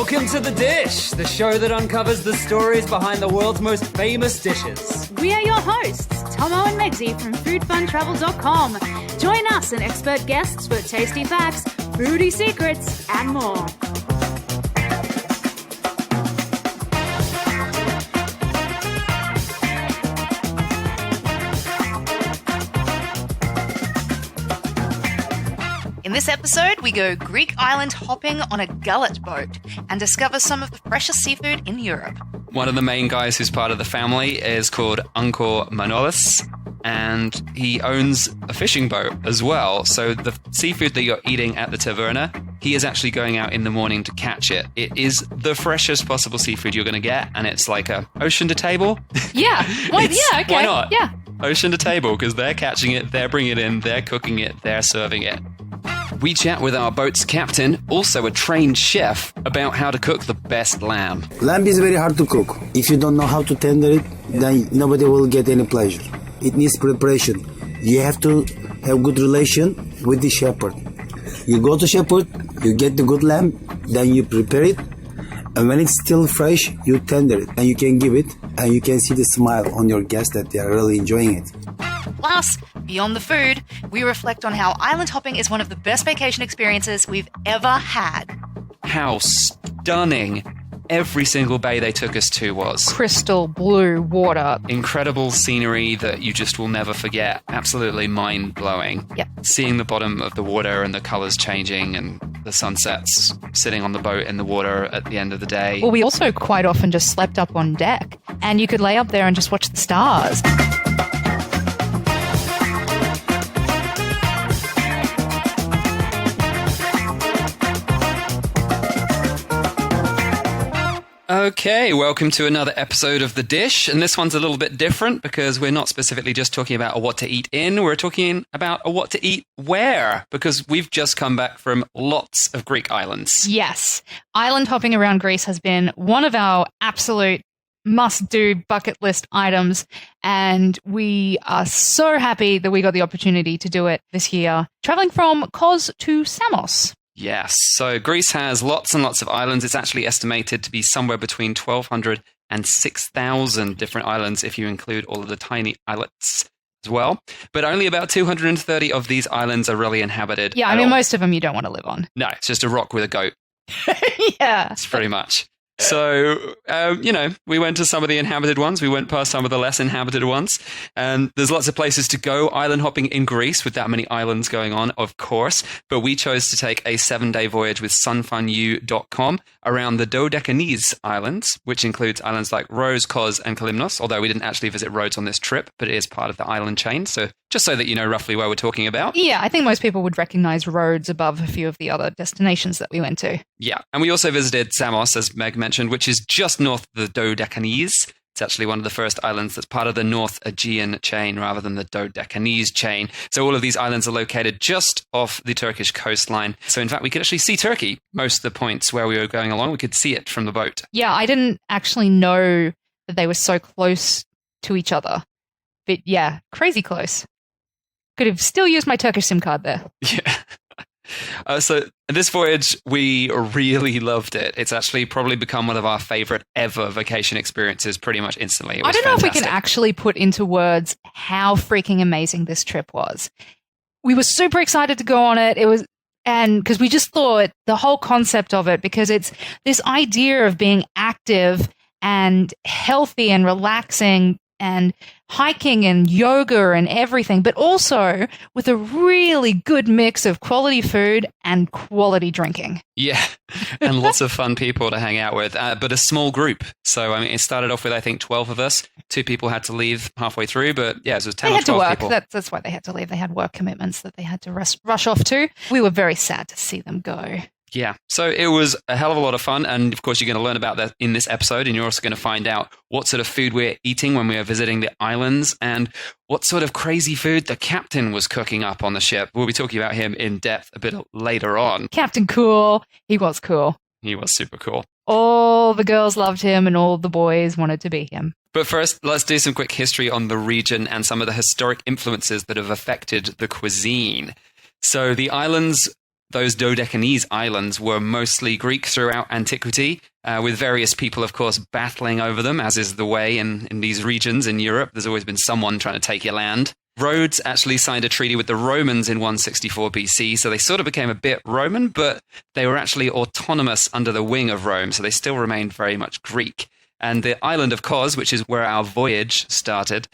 Welcome to The Dish, the show that uncovers the stories behind the world's most famous dishes. We are your hosts, Tomo and Megsy from foodfuntravel.com. Join us and expert guests for tasty facts, foodie secrets, and more. In this episode, we go Greek island hopping on a gullet boat and discover some of the freshest seafood in Europe. One of the main guys who's part of the family is called Uncle Manolis, and he owns a fishing boat as well. So the seafood that you're eating at the taverna, he is actually going out in the morning to catch it. It is the freshest possible seafood you're going to get, and it's like a ocean to table. Yeah. Well, yeah, okay. Why not? Yeah. Ocean to table, because they're catching it, they're bringing it in, they're cooking it, they're serving it. We chat with our boat's captain, also a trained chef, about how to cook the best lamb. Lamb is very hard to cook. If you don't know how to tender it, then nobody will get any pleasure. It needs preparation. You have to have good relation with the shepherd. You go to shepherd, you get the good lamb, then you prepare it, and when it's still fresh, you tender it, and you can give it, and you can see the smile on your guests that they are really enjoying it. Plus, beyond the food, we reflect on how island hopping is one of the best vacation experiences we've ever had. How stunning every single bay they took us to was. Crystal blue water. Incredible scenery that you just will never forget. Absolutely mind-blowing. Yep. Seeing the bottom of the water and the colours changing and the sunsets, sitting on the boat in the water at the end of the day. Well, we also quite often just slept up on deck, and you could lay up there and just watch the stars. Okay, welcome to another episode of The Dish, and this one's a little bit different because we're not specifically just talking about a what to eat in, we're talking about a what to eat where, because we've just come back from lots of Greek islands. Yes. Island hopping around Greece has been one of our absolute must-do bucket list items, and we are so happy that we got the opportunity to do it this year, traveling from Kos to Samos. Yes, so Greece has lots and lots of islands. It's actually estimated to be somewhere between 1,200 and 6,000 different islands if you include all of the tiny islets as well. But only about 230 of these islands are really inhabited. Yeah, I mean, most of them you don't want to live on. No, it's just a rock with a goat. Yeah. It's pretty much. So, we went to some of the inhabited ones. We went past some of the less inhabited ones. And there's lots of places to go island hopping in Greece with that many islands going on, of course. But we chose to take a 7-day voyage with sunfunyou.com around the Dodecanese Islands, which includes islands like Rhodes, Kos, and Kalymnos, although we didn't actually visit Rhodes on this trip, but it is part of the island chain. So just so that you know roughly where we're talking about. Yeah, I think most people would recognize Rhodes above a few of the other destinations that we went to. Yeah, and we also visited Samos, as Meg mentioned, which is just north of the Dodecanese. It's actually one of the first islands that's part of the North Aegean chain rather than the Dodecanese chain. So all of these islands are located just off the Turkish coastline. So in fact, we could actually see Turkey most of the points where we were going along. We could see it from the boat. Yeah, I didn't actually know that they were so close to each other. But yeah, crazy close. Could have still used my Turkish SIM card there. Yeah. So this voyage, we really loved it. It's actually probably become one of our favorite ever vacation experiences pretty much instantly. It was I don't know fantastic. if we can actually put into words how freaking amazing this trip was. We were super excited to go on it. And because we just thought the whole concept of it, because it's this idea of being active and healthy and relaxing and hiking and yoga and everything, but also with a really good mix of quality food and quality drinking. Yeah, and lots of fun people to hang out with, but a small group. So, I mean, it started off with, I think, 12 of us. 2 people had to leave halfway through, but yeah, it was 10 they or had 12 to work. people. That's why they had to leave. They had work commitments that they had to rush off to. We were very sad to see them go. Yeah, so it was a hell of a lot of fun, and of course you're going to learn about that in this episode, and you're also going to find out what sort of food we're eating when we are visiting the islands, and what sort of crazy food the captain was cooking up on the ship. We'll be talking about him in depth a bit later on. Captain Cool. He was cool. He was super cool. All the girls loved him, and all the boys wanted to be him. But first, let's do some quick history on the region and some of the historic influences that have affected the cuisine. So the islands those Dodecanese islands were mostly Greek throughout antiquity, with various people, of course, battling over them, as is the way in these regions in Europe. There's always been someone trying to take your land. Rhodes actually signed a treaty with the Romans in 164 BC, so they sort of became a bit Roman, but they were actually autonomous under the wing of Rome, so they still remained very much Greek. And the island of Kos, which is where our voyage started,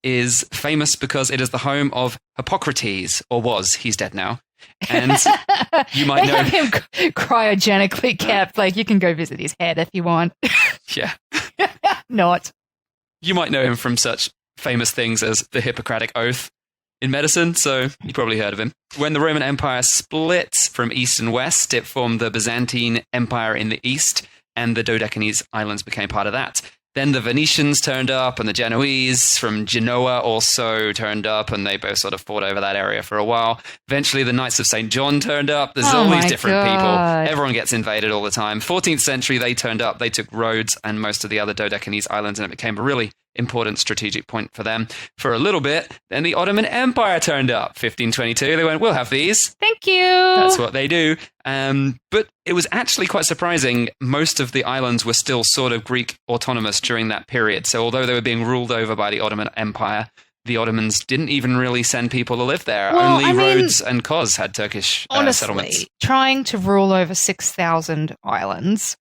is famous because it is the home of Hippocrates, or was. He's dead now. And you might They know have him cryogenically kept. Like, you can go visit his head if you want. Yeah. Not. You might know him from such famous things as the Hippocratic Oath in medicine, so you probably heard of him. When the Roman Empire split from east and west, it formed the Byzantine Empire in the east, and the Dodecanese Islands became part of that. Then the Venetians turned up, and the Genoese from Genoa also turned up, and they both sort of fought over that area for a while. Eventually, the Knights of St. John turned up. There's all these different people. Everyone gets invaded all the time. 14th century, they turned up. They took Rhodes and most of the other Dodecanese islands, and it became a really important strategic point for them for a little bit. Then the Ottoman Empire turned up. 1522, they went, we'll have these. Thank you. That's what they do. But it was actually quite surprising. Most of the islands were still sort of Greek autonomous during that period. So although they were being ruled over by the Ottoman Empire, the Ottomans didn't even really send people to live there. Well, Only Rhodes and Kos had Turkish settlements. Honestly, trying to rule over 6,000 islands,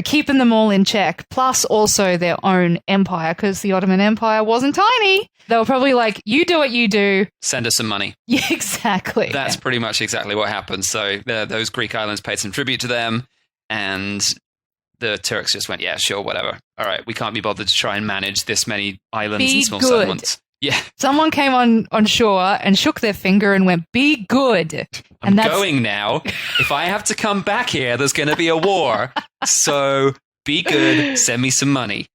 keeping them all in check, plus also their own empire, because the Ottoman Empire wasn't tiny. They were probably like, you do what you do. Send us some money. Yeah, exactly. That's pretty much exactly what happened. So those Greek islands paid some tribute to them, and the Turks just went, yeah, sure, whatever. All right, we can't be bothered to try and manage this many islands and small settlements. Yeah. Someone came on shore and shook their finger and went, be good. I'm going now. If I have to come back here, there's going to be a war. So be good. Send me some money.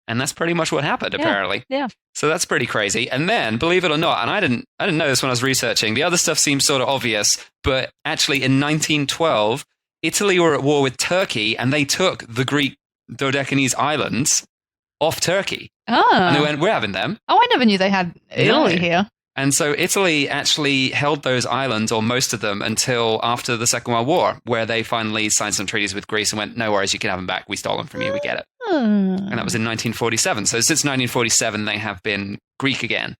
And that's pretty much what happened, apparently. Yeah. So that's pretty crazy. And then, believe it or not, and I didn't know this when I was researching, the other stuff seems sort of obvious, but actually in 1912, Italy were at war with Turkey, and they took the Greek Dodecanese islands off Turkey. Oh. And they went, we're having them. Oh, I never knew they had Italy here. And so Italy actually held those islands, or most of them, until after the Second World War, where they finally signed some treaties with Greece and went, no worries, you can have them back. We stole them from you. We get it. And that was in 1947. So since 1947, they have been Greek again.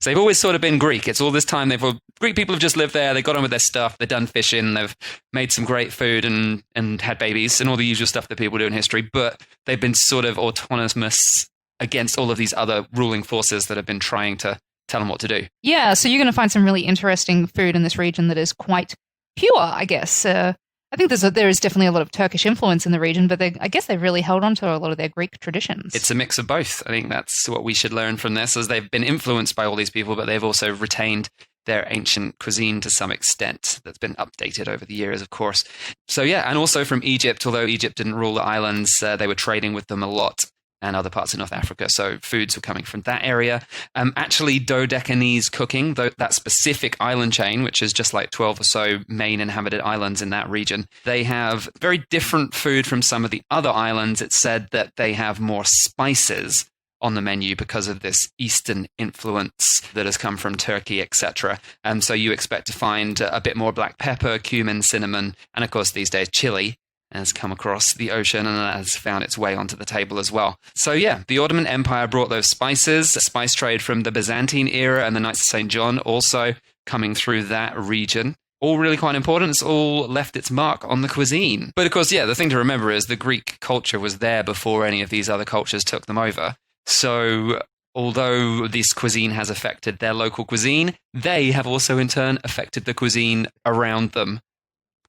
So they've always sort of been Greek. It's all this time. Greek people have just lived there. They got on with their stuff. They've done fishing. They've made some great food and had babies and all the usual stuff that people do in history. But they've been sort of autonomous against all of these other ruling forces that have been trying to tell them what to do. Yeah, so you're going to find some really interesting food in this region that is quite pure, I guess. I think there is definitely a lot of Turkish influence in the region, but I guess they've really held on to a lot of their Greek traditions. It's a mix of both. I think that's what we should learn from this, as they've been influenced by all these people, but they've also retained their ancient cuisine to some extent that's been updated over the years, of course. So yeah, and also from Egypt, although Egypt didn't rule the islands, they were trading with them a lot, and other parts of North Africa. So foods were coming from that area. Actually, Dodecanese cooking, that specific island chain, which is just like 12 or so main inhabited islands in that region, they have very different food from some of the other islands. It's said that they have more spices on the menu because of this Eastern influence that has come from Turkey, etc. So you expect to find a bit more black pepper, cumin, cinnamon, and of course these days chili has come across the ocean and has found its way onto the table as well. So yeah, the Ottoman Empire brought those spices, a spice trade from the Byzantine era and the Knights of St. John also coming through that region. All really quite important. It's all left its mark on the cuisine. But of course, yeah, the thing to remember is the Greek culture was there before any of these other cultures took them over. So although this cuisine has affected their local cuisine, they have also in turn affected the cuisine around them.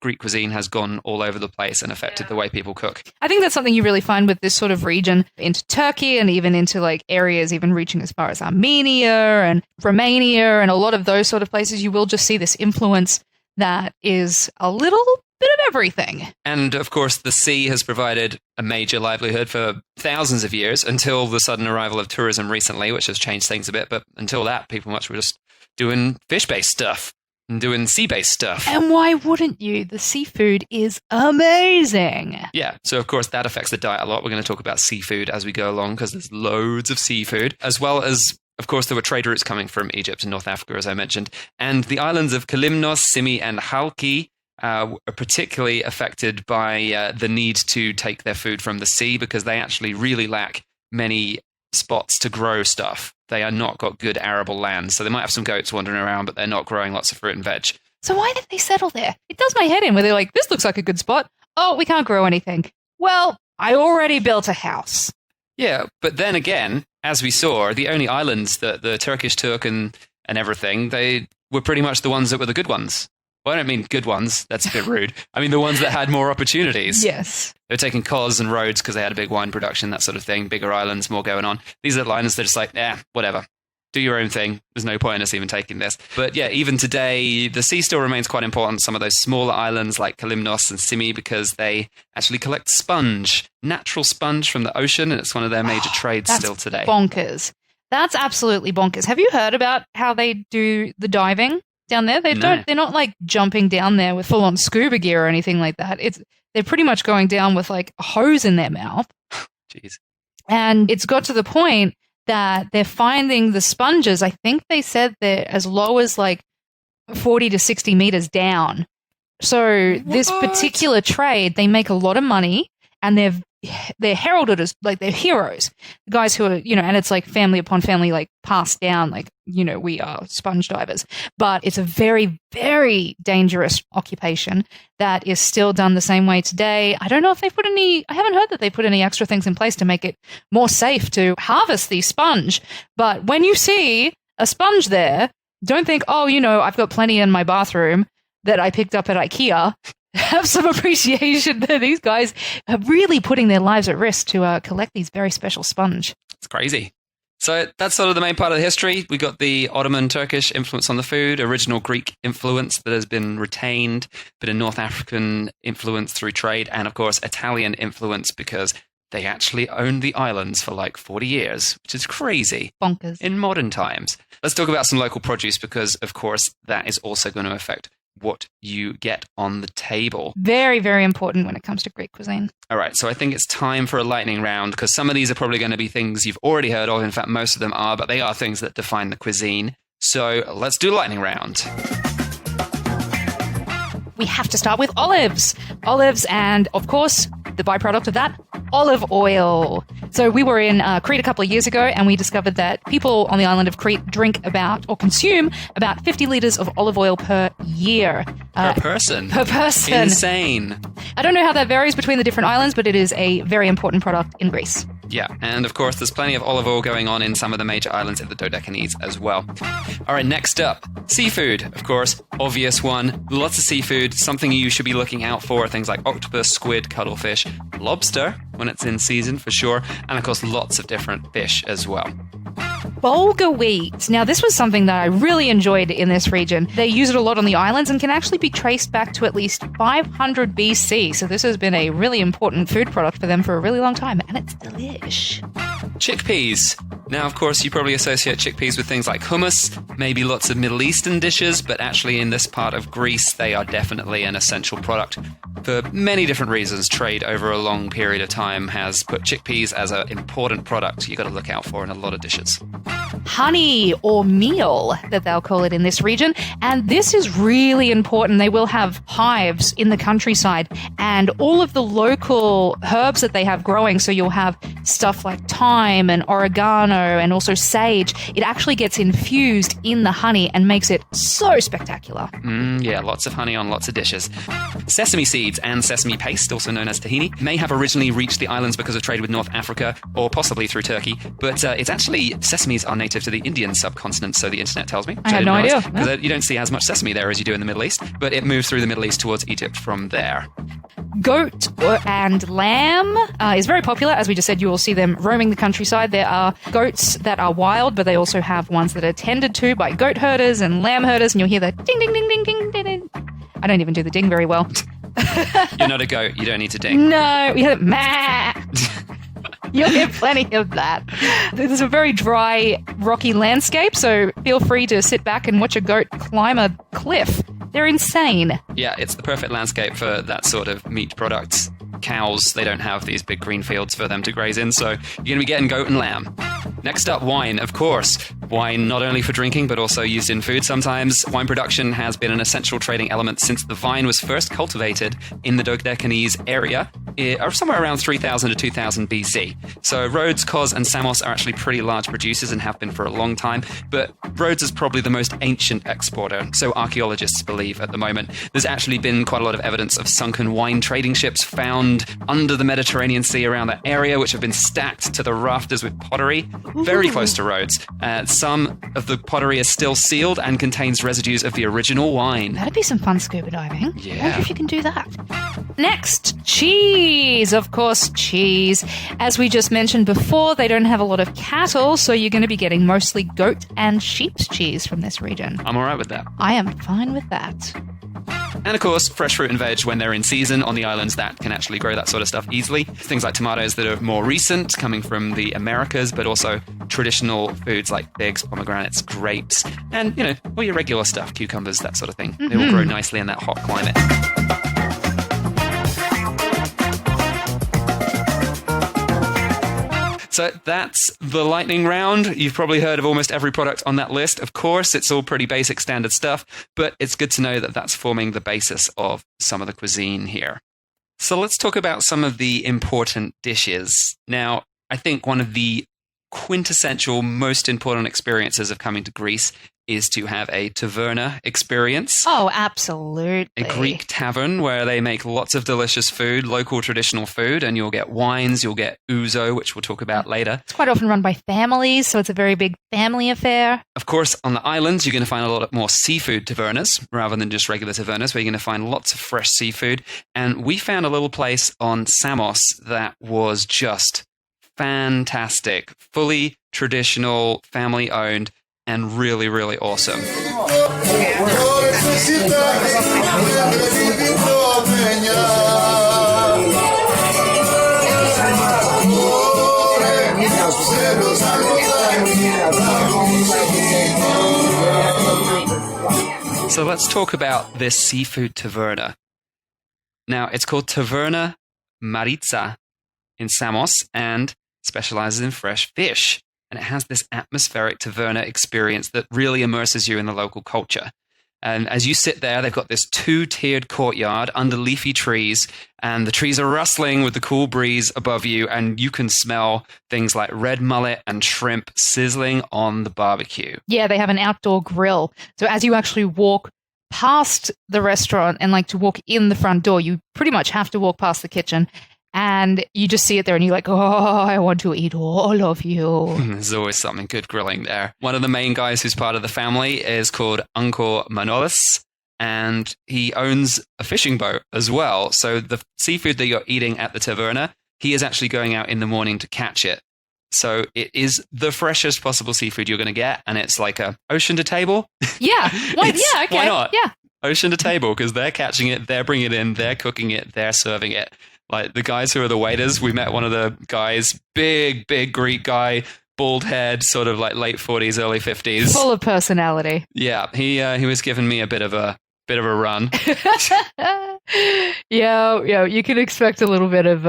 Greek cuisine has gone all over the place and affected the way people cook. I think that's something you really find with this sort of region into Turkey and even into like areas even reaching as far as Armenia and Romania and a lot of those sort of places. You will just see this influence that is a little bit of everything. And of course, the sea has provided a major livelihood for thousands of years until the sudden arrival of tourism recently, which has changed things a bit. But until that, people much were just doing fish-based stuff and doing sea-based stuff. And why wouldn't you? The seafood is amazing. Yeah, so of course that affects the diet a lot. We're going to talk about seafood as we go along because there's loads of seafood, as well as, Of course, there were trade routes coming from Egypt and North Africa, as I mentioned. And the islands of Kalymnos, Simi, and Halki are particularly affected by the need to take their food from the sea because they actually really lack many spots to grow stuff. They are not got good arable land. So they might have some goats wandering around, but they're not growing lots of fruit and veg. So why did they settle there? It does my head in where they're like, this looks like a good spot. Oh, we can't grow anything. Well, I already built a house. Yeah, but then again, as we saw, the only islands that the Turkish took and everything, they were pretty much the ones that were the good ones. Well, I don't mean good ones. That's a bit rude. I mean the ones that had more opportunities. Yes. They were taking Kos and Rhodes because they had a big wine production, that sort of thing, bigger islands, more going on. These little islands, they're just like, whatever. Do your own thing. There's no point in us even taking this. But yeah, even today, the sea still remains quite important. Some of those smaller islands like Kalymnos and Simi, because they actually collect sponge, natural sponge from the ocean, and it's one of their major trades still today. Bonkers. That's absolutely bonkers. Have you heard about how they do the diving down there? They're not like jumping down there with full on scuba gear or anything like that. They're pretty much going down with like a hose in their mouth. Jeez. And it's got to the point that they're finding the sponges. I think they said they're as low as like 40 to 60 meters down. So this particular trade, they make a lot of money, and they're heralded as like they're heroes. The guys who are, and it's like family upon family, like passed down, like, we are sponge divers. But it's a very, very dangerous occupation that is still done the same way today. I don't know if I haven't heard that they put any extra things in place to make it more safe to harvest the sponge. But when you see a sponge there, don't think, I've got plenty in my bathroom that I picked up at IKEA. Have some appreciation that these guys are really putting their lives at risk to collect these very special sponge. It's crazy. So that's sort of the main part of the history. We got the Ottoman Turkish influence on the food, original Greek influence that has been retained, bit of North African influence through trade, and of course Italian influence because they actually owned the islands for like 40 years, which is crazy. Bonkers. In modern times. Let's talk about some local produce because, of course, that is also going to affect what you get on the table. Very, very important when it comes to Greek cuisine. All right, so I think it's time for a lightning round because some of these are probably going to be things you've already heard of. In fact, most of them are, but they are things that define the cuisine. So let's do lightning round. We have to start with olives. Olives and, of course, the byproduct of that, olive oil. So we were in Crete a couple of years ago and we discovered that people on the island of Crete drink about or consume about 50 litres of olive oil per year. Per person? Per person. Insane. I don't know how that varies between the different islands, but it is a very important product in Greece. Yeah, and of course there's plenty of olive oil going on in some of the major islands of the Dodecanese as well. All right, next up, seafood. Of course, obvious one. Lots of seafood. Something you should be looking out for. Things like octopus, squid, cuttlefish, lobster when it's in season for sure, and of course lots of different fish as well. Bulgur wheat. Now, this was something that I really enjoyed in this region. They use it a lot on the islands and can actually be traced back to at least 500 BC. So this has been a really important food product for them for a really long time, and it's delish. Chickpeas. Now, of course, you probably associate chickpeas with things like hummus, maybe lots of Middle Eastern dishes, but actually in this part of Greece, they are definitely an essential product. For many different reasons, trade over a long period of time has put chickpeas as an important product you've got to look out for in a lot of dishes. Honey or meal that they'll call it in this region. And this is really important. They will have hives in the countryside and all of the local herbs that they have growing. So you'll have stuff like thyme and oregano and also sage. It actually gets infused in the honey and makes it so spectacular. Yeah, lots of honey on lots of dishes. Sesame seeds and sesame paste, also known as tahini, may have originally reached the islands because of trade with North Africa or possibly through Turkey. But it's actually, sesames are native to the Indian subcontinent, so the internet tells me. I had no idea. Because you don't see as much sesame there as you do in the Middle East, but it moved through the Middle East towards Egypt from there. Goat and lamb is very popular. As we just said, you will see them roaming the countryside. There are goats that are wild, but they also have ones that are tended to by goat herders and lamb herders, and you'll hear the ding, ding, ding, ding, ding, ding, ding. I don't even do the ding very well. You're not a goat. You don't need to ding. No, we have meh. You'll get plenty of that. There's a very dry, rocky landscape, so feel free to sit back and watch a goat climb a cliff. They're insane. Yeah, it's the perfect landscape for that sort of meat products. cows, they don't have these big green fields for them to graze in, so you're going to be getting goat and lamb. Next up, wine, of course. Wine not only for drinking, but also used in food sometimes. Wine production has been an essential trading element since the vine was first cultivated in the Dodecanese area, somewhere around 3000 to 2000 BC. So Rhodes, Kos, and Samos are actually pretty large producers and have been for a long time, but Rhodes is probably the most ancient exporter, so archaeologists believe at the moment. There's actually been quite a lot of evidence of sunken wine trading ships found under the Mediterranean Sea around that area, which have been stacked to the rafters with pottery, very close to Rhodes. Some of the pottery is still sealed and contains residues of the original wine. That'd be some fun scuba diving. Yeah. I wonder if you can do that. Next, cheese. Of course, cheese. As we just mentioned before, they don't have a lot of cattle, so you're going to be getting mostly goat and sheep's cheese from this region. I'm all right with that. I am fine with that. And of course, fresh fruit and veg when they're in season on the islands that can actually grow that sort of stuff easily. Things like tomatoes that are more recent, coming from the Americas, but also traditional foods like figs, pomegranates, grapes, and, you know, all your regular stuff, cucumbers, that sort of thing. They all grow nicely in that hot climate. So that's the lightning round. You've probably heard of almost every product on that list. Of course, it's all pretty basic standard stuff, but it's good to know that that's forming the basis of some of the cuisine here. So let's talk about some of the important dishes. Now, I think one of the quintessential, most important experiences of coming to Greece is to have a taverna experience. Oh, absolutely. A Greek tavern where they make lots of delicious food, local traditional food, and you'll get wines, you'll get ouzo, which we'll talk about later. It's quite often run by families, so it's a very big family affair. Of course, on the islands, you're going to find a lot more seafood tavernas rather than just regular tavernas, where you're going to find lots of fresh seafood. And we found a little place on Samos that was just fantastic, fully traditional, family-owned, and really, really awesome. So let's talk about this seafood taverna. Now, it's called Taverna Maritza in Samos and specializes in fresh fish. And it has this atmospheric taverna experience that really immerses you in the local culture. And as you sit there, they've got this two-tiered courtyard under leafy trees, and the trees are rustling with the cool breeze above you, and you can smell things like red mullet and shrimp sizzling on the barbecue. Yeah, they have an outdoor grill. So as you actually walk past the restaurant and like to walk in the front door, you pretty much have to walk past the kitchen. And you just see it there and you're like, oh, I want to eat all of you. There's always something good grilling there. One of the main guys who's part of the family is called Uncle Manolis, and he owns a fishing boat as well. So the seafood that you're eating at the taverna, he is actually going out in the morning to catch it. So it is the freshest possible seafood you're going to get, and it's like a ocean to table. Yeah. Yeah, okay. Why not? Yeah. Ocean to table, because they're catching it, they're bringing it in, they're cooking it, they're serving it. Like the guys who are the waiters, we met one of the guys, big Greek guy, bald head, sort of like late 40s, early 50s. Full of personality. Yeah, he was giving me a bit of a run. Yeah, you can expect a little bit of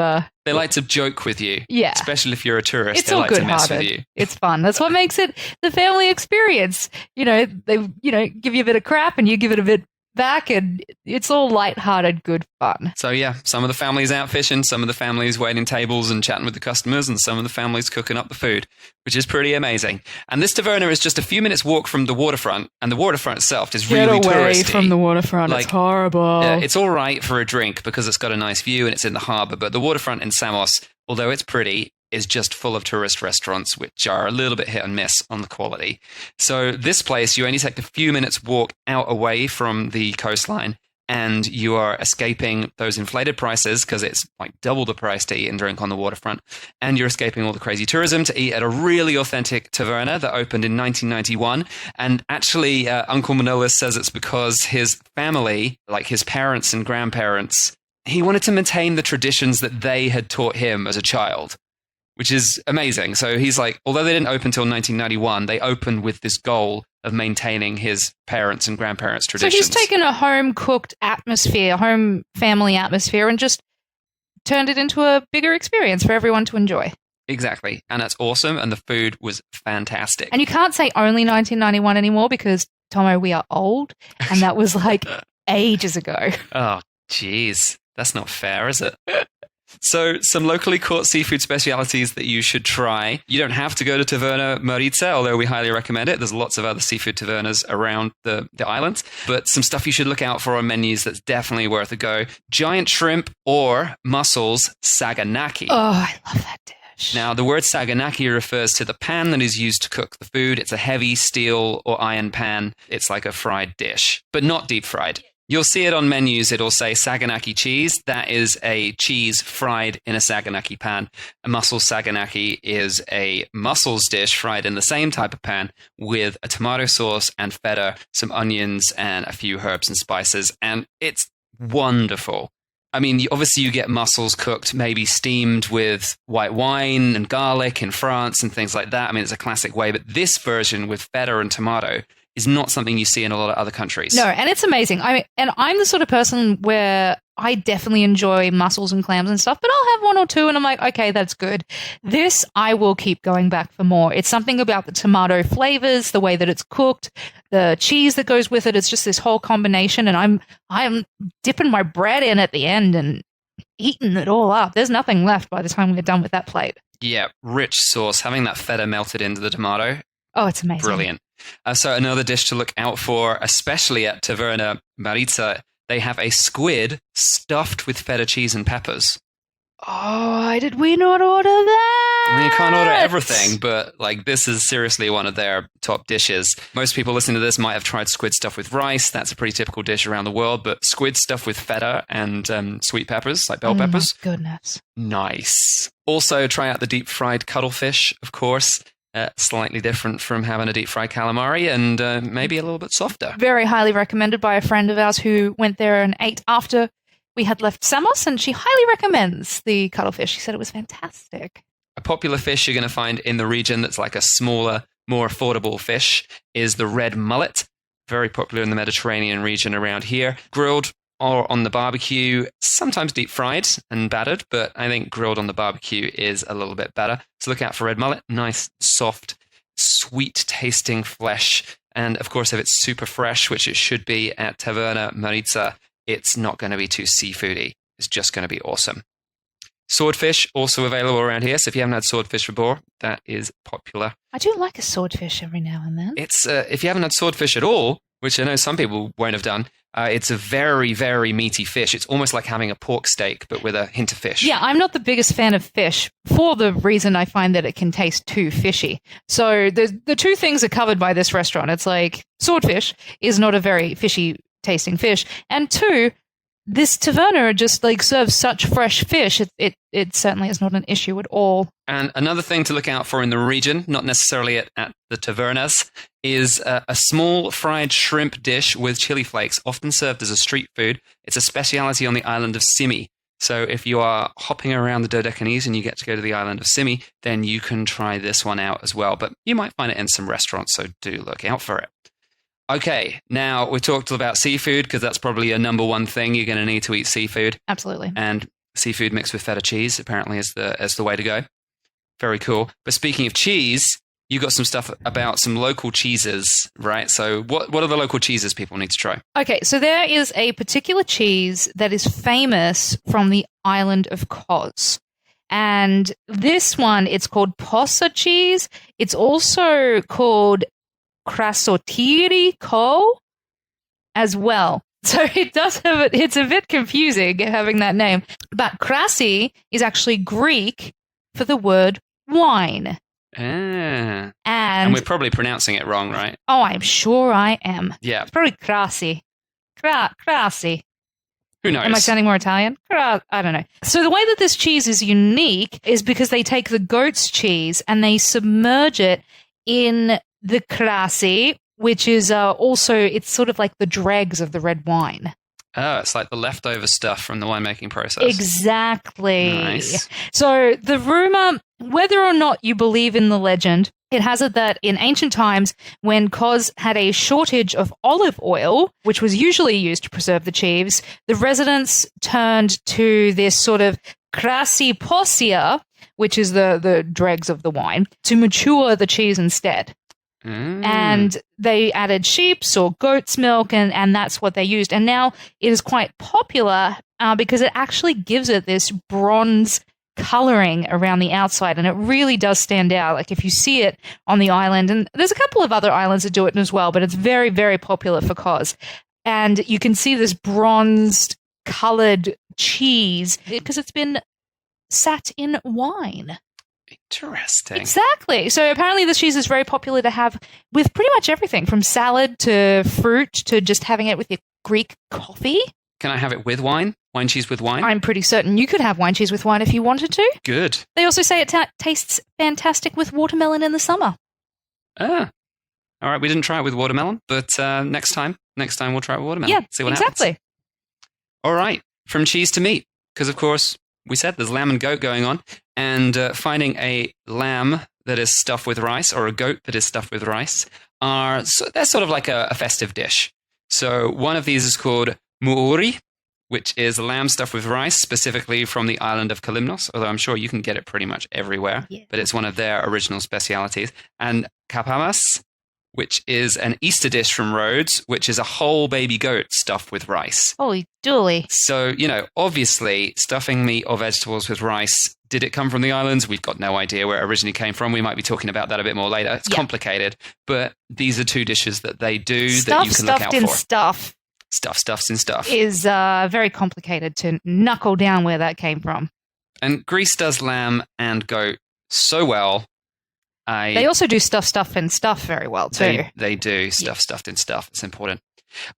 They like to joke with you. Yeah. Especially if you're a tourist, it's they all like to mess with good-hearted. you. It's fun. That's what makes it the family experience. You know, they give you a bit of crap and you give it a bit back, and it's all lighthearted, good fun. So yeah, some of the families out fishing, some of the families waiting tables and chatting with the customers, and some of the families cooking up the food, which is pretty amazing. And this taverna is just a few minutes walk from the waterfront, and the waterfront itself is really touristy. Get away from the waterfront. It's horrible. Yeah, it's all right for a drink because it's got a nice view and it's in the harbour, but the waterfront in Samos, although it's pretty, is just full of tourist restaurants, which are a little bit hit and miss on the quality. So this place, you only take a few minutes walk out away from the coastline, and you are escaping those inflated prices because it's like double the price to eat and drink on the waterfront. And you're escaping all the crazy tourism to eat at a really authentic taverna that opened in 1991. And actually, Uncle Manolis says it's because his family, like his parents and grandparents, he wanted to maintain the traditions that they had taught him as a child, which is amazing. So he's like, although they didn't open until 1991, they opened with this goal of maintaining his parents' and grandparents' traditions. So he's taken a home-cooked atmosphere, home family atmosphere, and just turned it into a bigger experience for everyone to enjoy. Exactly. And that's awesome. And the food was fantastic. And you can't say only 1991 anymore because, Tomo, we are old. And that was like ages ago. Oh, geez. That's not fair, is it? So, some locally caught seafood specialities that you should try. You don't have to go to Taverna Maritza, although we highly recommend it. There's lots of other seafood tavernas around the island. But some stuff you should look out for on menus that's definitely worth a go. Giant shrimp or mussels saganaki. Oh, I love that dish. Now, the word saganaki refers to the pan that is used to cook the food. It's a heavy steel or iron pan. It's like a fried dish, but not deep fried. You'll see it on menus. It'll say saganaki cheese. That is a cheese fried in a saganaki pan. A mussel saganaki is a mussels dish fried in the same type of pan with a tomato sauce and feta, some onions, and a few herbs and spices. And it's wonderful. I mean, obviously you get mussels cooked, maybe steamed with white wine and garlic in France and things like that. I mean, it's a classic way. But this version with feta and tomato is not something you see in a lot of other countries. No, and it's amazing. I mean, and I'm the sort of person where I definitely enjoy mussels and clams and stuff, but I'll have one or two and I'm like, okay, that's good. This, I will keep going back for more. It's something about the tomato flavors, the way that it's cooked, the cheese that goes with it. It's just this whole combination, and I'm dipping my bread in at the end and eating it all up. There's nothing left by the time we're done with that plate. Yeah, rich sauce, having that feta melted into the tomato. Oh, it's amazing. Brilliant. So another dish to look out for, especially at Taverna Maritza, they have a squid stuffed with feta cheese and peppers. Oh, did we not order that? I mean, you can't order everything, but like this is seriously one of their top dishes. Most people listening to this might have tried squid stuffed with rice. That's a pretty typical dish around the world, but squid stuffed with feta and sweet peppers, like bell peppers. My goodness. Nice. Also, try out the deep fried cuttlefish, of course. Slightly different from having a deep fried calamari and maybe a little bit softer. Very highly recommended by a friend of ours who went there and ate after we had left Samos, and she highly recommends the cuttlefish. She said it was fantastic. A popular fish you're going to find in the region that's like a smaller, more affordable fish is the red mullet. Very popular in the Mediterranean region around here. Grilled or on the barbecue, sometimes deep fried and battered, but I think grilled on the barbecue is a little bit better. So look out for red mullet. Nice, soft, sweet tasting flesh. And of course, if it's super fresh, which it should be at Taverna Maritza, it's not going to be too seafoody. It's just going to be awesome. Swordfish, also available around here. So if you haven't had swordfish before, that is popular. I do like a swordfish every now and then. It's if you haven't had swordfish at all, which I know some people won't have done, it's a very, very meaty fish. It's almost like having a pork steak, but with a hint of fish. Yeah, I'm not the biggest fan of fish for the reason I find that it can taste too fishy. So the two things are covered by this restaurant. It's like swordfish is not a very fishy tasting fish. And two, this taverna just like serves such fresh fish. It certainly is not an issue at all. And another thing to look out for in the region, not necessarily at the tavernas, is a small fried shrimp dish with chili flakes, often served as a street food. It's a speciality on the island of Simi. So if you are hopping around the Dodecanese and you get to go to the island of Simi, then you can try this one out as well. But you might find it in some restaurants, so do look out for it. Okay, now we talked about seafood because that's probably a number one thing you're going to need to eat seafood. Absolutely. And seafood mixed with feta cheese apparently is the way to go. Very cool. But speaking of cheese, you got some stuff about some local cheeses, right? So what are the local cheeses people need to try? Okay, so there is a particular cheese that is famous from the island of Kos. And this one, it's called Posa cheese. It's also called Krasotiri Ko as well. So it does have it's a bit confusing having that name. But krasi is actually Greek for the word wine. Ah. And we're probably pronouncing it wrong, right? Oh, I'm sure I am. Yeah. It's probably krasi. Krasi. Who knows? Am I sounding more Italian? I don't know. So the way that this cheese is unique is because they take the goat's cheese and they submerge it in the krasi, which is also, it's sort of like the dregs of the red wine. Oh, it's like the leftover stuff from the winemaking process. Exactly. Nice. So the rumor, whether or not you believe in the legend, it has it that in ancient times, when Kos had a shortage of olive oil, which was usually used to preserve the cheese, the residents turned to this sort of crasiposia, which is the dregs of the wine, to mature the cheese instead. And they added sheep's or goat's milk, and that's what they used. And now it is quite popular because it actually gives it this bronze coloring around the outside, and it really does stand out. Like if you see it on the island, and there's a couple of other islands that do it as well, but it's very, very popular for Cos. And you can see this bronzed colored cheese because it's been sat in wine. Interesting. Exactly. So apparently this cheese is very popular to have with pretty much everything from salad to fruit to just having it with your Greek coffee. Can I have it with wine? Wine cheese with wine? I'm pretty certain you could have wine cheese with wine if you wanted to. Good. They also say it tastes fantastic with watermelon in the summer. All right. We didn't try it with watermelon, but next time we'll try it with watermelon. Yeah, see what exactly. happens. All right. From cheese to meat, because of course we said there's lamb and goat going on, and finding a lamb that is stuffed with rice or a goat that is stuffed with rice they're sort of like a festive dish. So one of these is called muuri, which is lamb stuffed with rice, specifically from the island of Kalymnos, although I'm sure you can get it pretty much everywhere, but it's one of their original specialities. And kapamas, which is an Easter dish from Rhodes, which is a whole baby goat stuffed with rice. Holy dooly. So, obviously, stuffing meat or vegetables with rice, did it come from the islands? We've got no idea where it originally came from. We might be talking about that a bit more later. It's complicated, but these are two dishes that they do that you can look out for. Stuff Stuffs in stuff. Is very complicated to knuckle down where that came from. And Greece does lamb and goat so well. They also do stuff and stuff very well too. They do stuffed in stuff. It's important.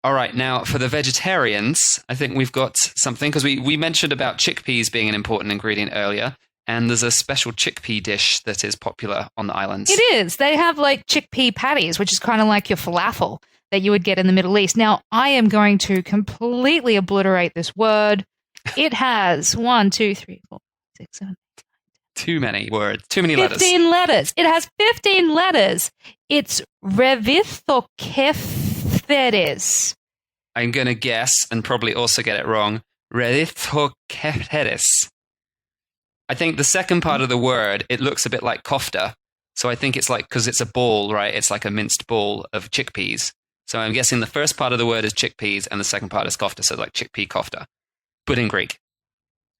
All right, now for the vegetarians, I think we've got something because we mentioned about chickpeas being an important ingredient earlier, and there's a special chickpea dish that is popular on the islands. It is. They have like chickpea patties, which is kind of like your falafel that you would get in the Middle East. Now, I am going to completely obliterate this word. It has 1, 2, 3, 4, 6, 7. Too many words. Too many letters. 15 letters. It has 15 letters. It's revithokefteres. I'm going to guess and probably also get it wrong. Revithokefteres. I think the second part of the word, it looks a bit like kofta. So I think it's like, because it's a ball, right? It's like a minced ball of chickpeas. So I'm guessing the first part of the word is chickpeas and the second part is kofta. So like chickpea kofta, but in Greek.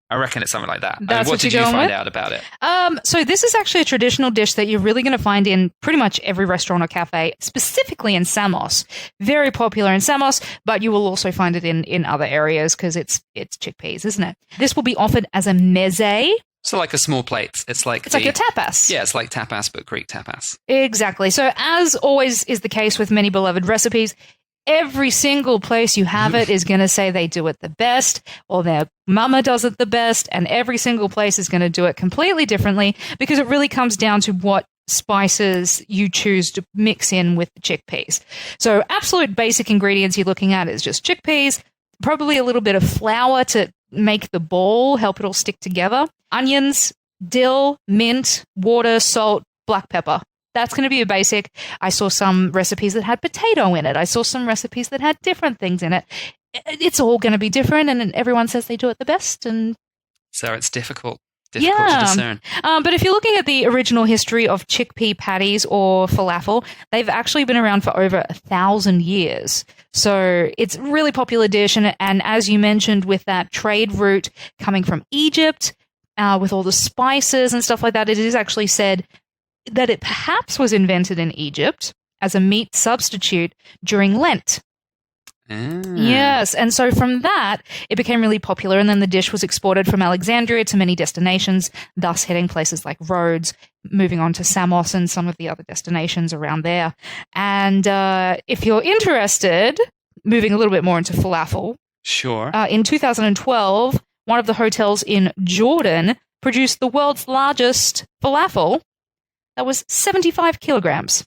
I reckon it's something like that. That's what did you find out about it? So this is actually a traditional dish that you're really going to find in pretty much every restaurant or cafe, specifically in Samos. Very popular in Samos, but you will also find it in other areas because it's chickpeas, isn't it? This will be offered as a meze. So like a small plate. It's like a tapas. Yeah, it's like tapas, but Greek tapas. Exactly. So as always is the case with many beloved recipes, every single place you have it is going to say they do it the best or their mama does it the best, and every single place is going to do it completely differently because it really comes down to what spices you choose to mix in with the chickpeas. So absolute basic ingredients you're looking at is just chickpeas, probably a little bit of flour to make the ball, help it all stick together, onions, dill, mint, water, salt, black pepper. That's going to be a basic. I saw some recipes that had potato in it. I saw some recipes that had different things in it. It's all going to be different, and everyone says they do it the best. And so it's difficult to discern. But if you're looking at the original history of chickpea patties or falafel, they've actually been around for over 1,000 years. So it's a really popular dish. And as you mentioned, with that trade route coming from Egypt, with all the spices and stuff like that, it is actually said that it perhaps was invented in Egypt as a meat substitute during Lent. Yes, and so from that, it became really popular, and then the dish was exported from Alexandria to many destinations, thus hitting places like Rhodes, moving on to Samos and some of the other destinations around there. And if you're interested, moving a little bit more into falafel. Sure. In 2012, one of the hotels in Jordan produced the world's largest falafel. That was 75 kilograms.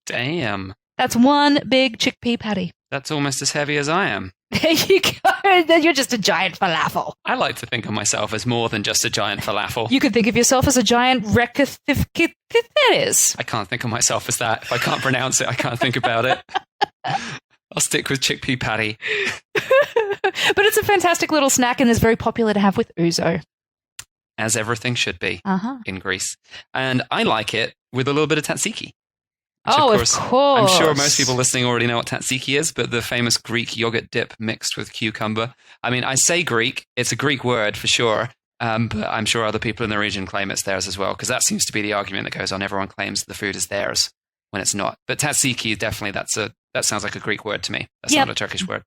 Damn. That's one big chickpea patty. That's almost as heavy as I am. There you go. Then you're just a giant falafel. I like to think of myself as more than just a giant falafel. You could think of yourself as a giant rekithithithis. I can't think of myself as that. If I can't pronounce it, I can't think about it. I'll stick with chickpea patty. But it's a fantastic little snack and it's very popular to have with Ouzo. as everything should be in Greece. And I like it with a little bit of tzatziki. Oh, of course. I'm sure most people listening already know what tzatziki is, but the famous Greek yogurt dip mixed with cucumber. I mean, I say Greek. It's a Greek word for sure, but I'm sure other people in the region claim it's theirs as well, because that seems to be the argument that goes on. Everyone claims the food is theirs when it's not. But tzatziki, definitely, that sounds like a Greek word to me. That's not a Turkish word.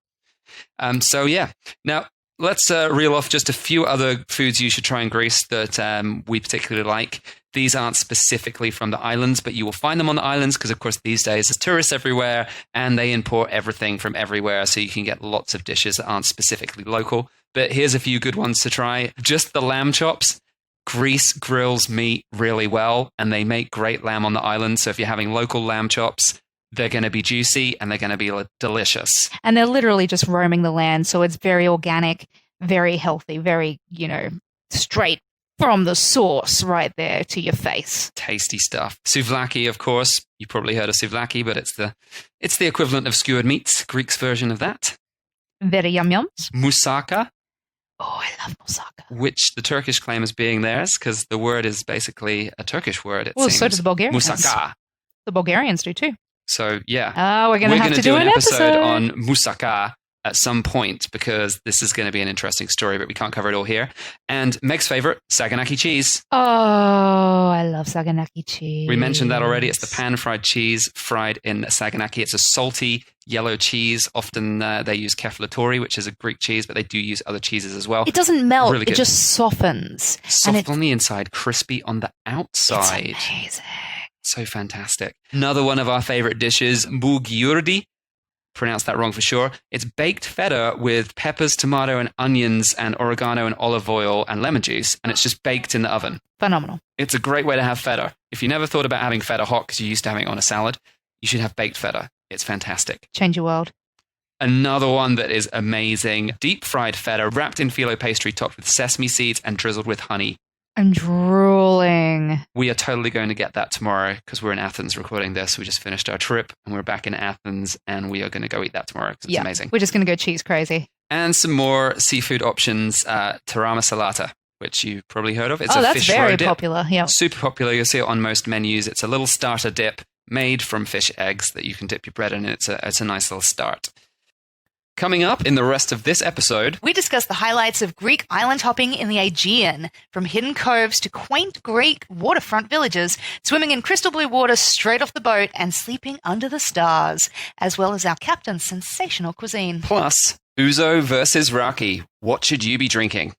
So, yeah. Now, let's reel off just a few other foods you should try in Greece that we particularly like. These aren't specifically from the islands, but you will find them on the islands because, of course, these days there's tourists everywhere and they import everything from everywhere. So you can get lots of dishes that aren't specifically local. But here's a few good ones to try. Just the lamb chops. Greece grills meat really well and they make great lamb on the island. So if you're having local lamb chops, they're going to be juicy and they're going to be delicious. And they're literally just roaming the land. So it's very organic, very healthy, very, straight from the source right there to your face. Tasty stuff. Souvlaki, of course. You probably heard of souvlaki, but it's the equivalent of skewered meats, Greek's version of that. Very yum-yums. Moussaka. Oh, I love moussaka. Which the Turkish claim as being theirs because the word is basically a Turkish word, it seems. So do the Bulgarians. Moussaka. The Bulgarians do too. So, yeah. Oh, we're going to have to do an episode on moussaka at some point because this is going to be an interesting story, but we can't cover it all here. And Meg's favorite, Saganaki cheese. Oh, I love Saganaki cheese. We mentioned that already. It's the pan-fried cheese fried in Saganaki. It's a salty yellow cheese. Often they use keflatori, which is a Greek cheese, but they do use other cheeses as well. It doesn't melt. Really good. It just softens. Soft on the inside, crispy on the outside. It's amazing. So fantastic. Another one of our favorite dishes, bulgiurdi. Pronounced that wrong for sure. It's baked feta with peppers, tomato, and onions, and oregano, and olive oil, and lemon juice, and it's just baked in the oven. Phenomenal. It's a great way to have feta. If you never thought about having feta hot because you're used to having it on a salad, you should have baked feta. It's fantastic. Change your world. Another one that is amazing, deep fried feta wrapped in phyllo pastry topped with sesame seeds and drizzled with honey. I'm drooling. We are totally going to get that tomorrow because we're in Athens recording this. We just finished our trip and we're back in Athens and we are going to go eat that tomorrow because it's amazing. We're just going to go cheese crazy. And some more seafood options, tarama salata, which you've probably heard of. It's a that's fish very roe dip. popular. Yeah, Super popular. You'll see it on most menus. It's a little starter dip made from fish eggs that you can dip your bread in. It's a nice little start. Coming up in the rest of this episode, We discuss the highlights of Greek island hopping in the Aegean, from hidden coves to quaint Greek waterfront villages, swimming in crystal blue water straight off the boat and sleeping under the stars, as well as our captain's sensational cuisine. plus Ouzo versus Raki. What should you be drinking?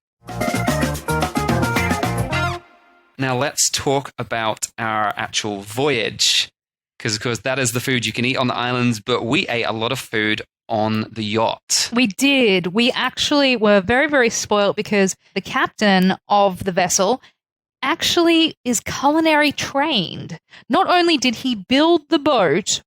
Now let's talk about our actual voyage, because of course that is the food you can eat on the islands, but we ate a lot of food on the yacht. we did. We actually were very, very spoiled because the captain of the vessel actually is culinary trained. Not only did he build the boat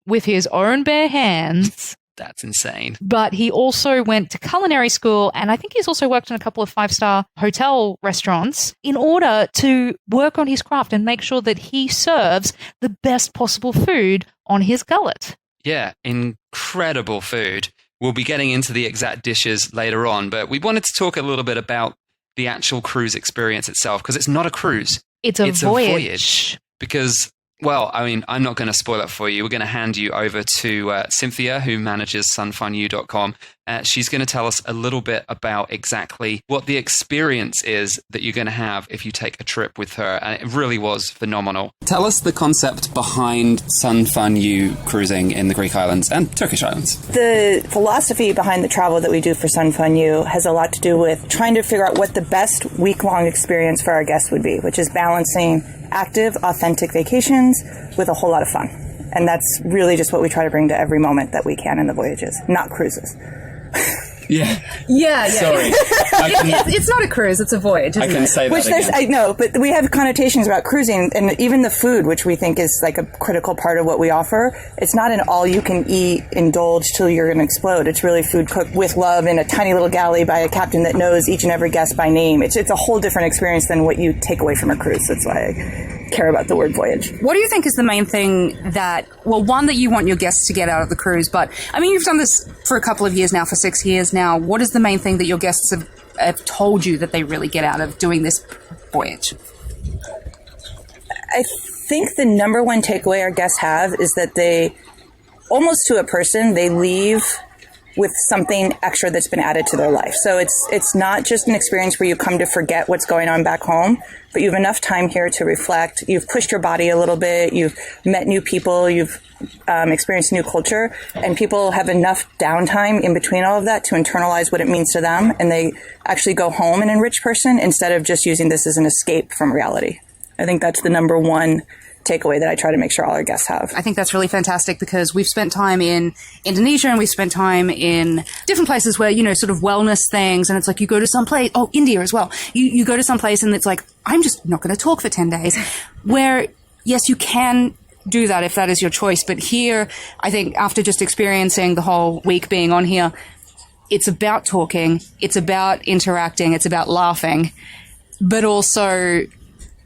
with his own bare hands, That's insane. but he also went to culinary school, and I think he's also worked in a couple of five-star hotel restaurants in order to work on his craft and make sure that he serves the best possible food on his gullet. Yeah, incredible food. We'll be getting into the exact dishes later on, but we wanted to talk a little bit about the actual cruise experience itself, because it's not a cruise. It's a voyage. A voyage. Because, well, I mean, I'm not going to spoil it for you. We're going to hand you over to Cynthia, who manages sunfunyou.com. She's going to tell us a little bit about exactly what the experience is that you're going to have if you take a trip with her. And it really was phenomenal. Tell us the concept behind Sun Fun You cruising in the Greek islands and Turkish islands. The philosophy behind the travel that we do for Sun Fun You has a lot to do with trying to figure out what the best week-long experience for our guests would be, which is balancing active, authentic vacations with a whole lot of fun. And that's really just what we try to bring to every moment that we can in the voyages, not cruises. Yeah. Yeah. Sorry. It's not a cruise, it's a voyage. I can say that Which there's, again. I know, but we have connotations about cruising, and even the food, which we think is like a critical part of what we offer. It's not an all-you-can-eat, indulge till you're going to explode. It's really food cooked with love in a tiny little galley by a captain that knows each and every guest by name. It's a whole different experience than what you take away from a cruise. That's why I care about the word voyage. What do you think is the main thing that, well, one, that you want your guests to get out of the cruise, but I mean, you've done this for a couple of years now, for 6 years now. What is the main thing that your guests have have told you that they really get out of doing this voyage? I think the number one takeaway our guests have is that they, almost to a person, they leave with something extra that's been added to their life. So it's not just an experience where you come to forget what's going on back home, but you have enough time here to reflect. You've pushed your body a little bit. You've met new people. You've experienced new culture. And people have enough downtime in between all of that to internalize what it means to them. And they actually go home an enriched person instead of just using this as an escape from reality. I think that's the number one takeaway that I try to make sure all our guests have. I think that's really fantastic because we've spent time in Indonesia and we've spent time in different places where, sort of wellness things. And it's like you go to some place, India as well. You go to some place and it's like, I'm just not going to talk for 10 days. Where, yes, you can do that if that is your choice. But here, I think after just experiencing the whole week being on here, it's about talking, it's about interacting, it's about laughing, but also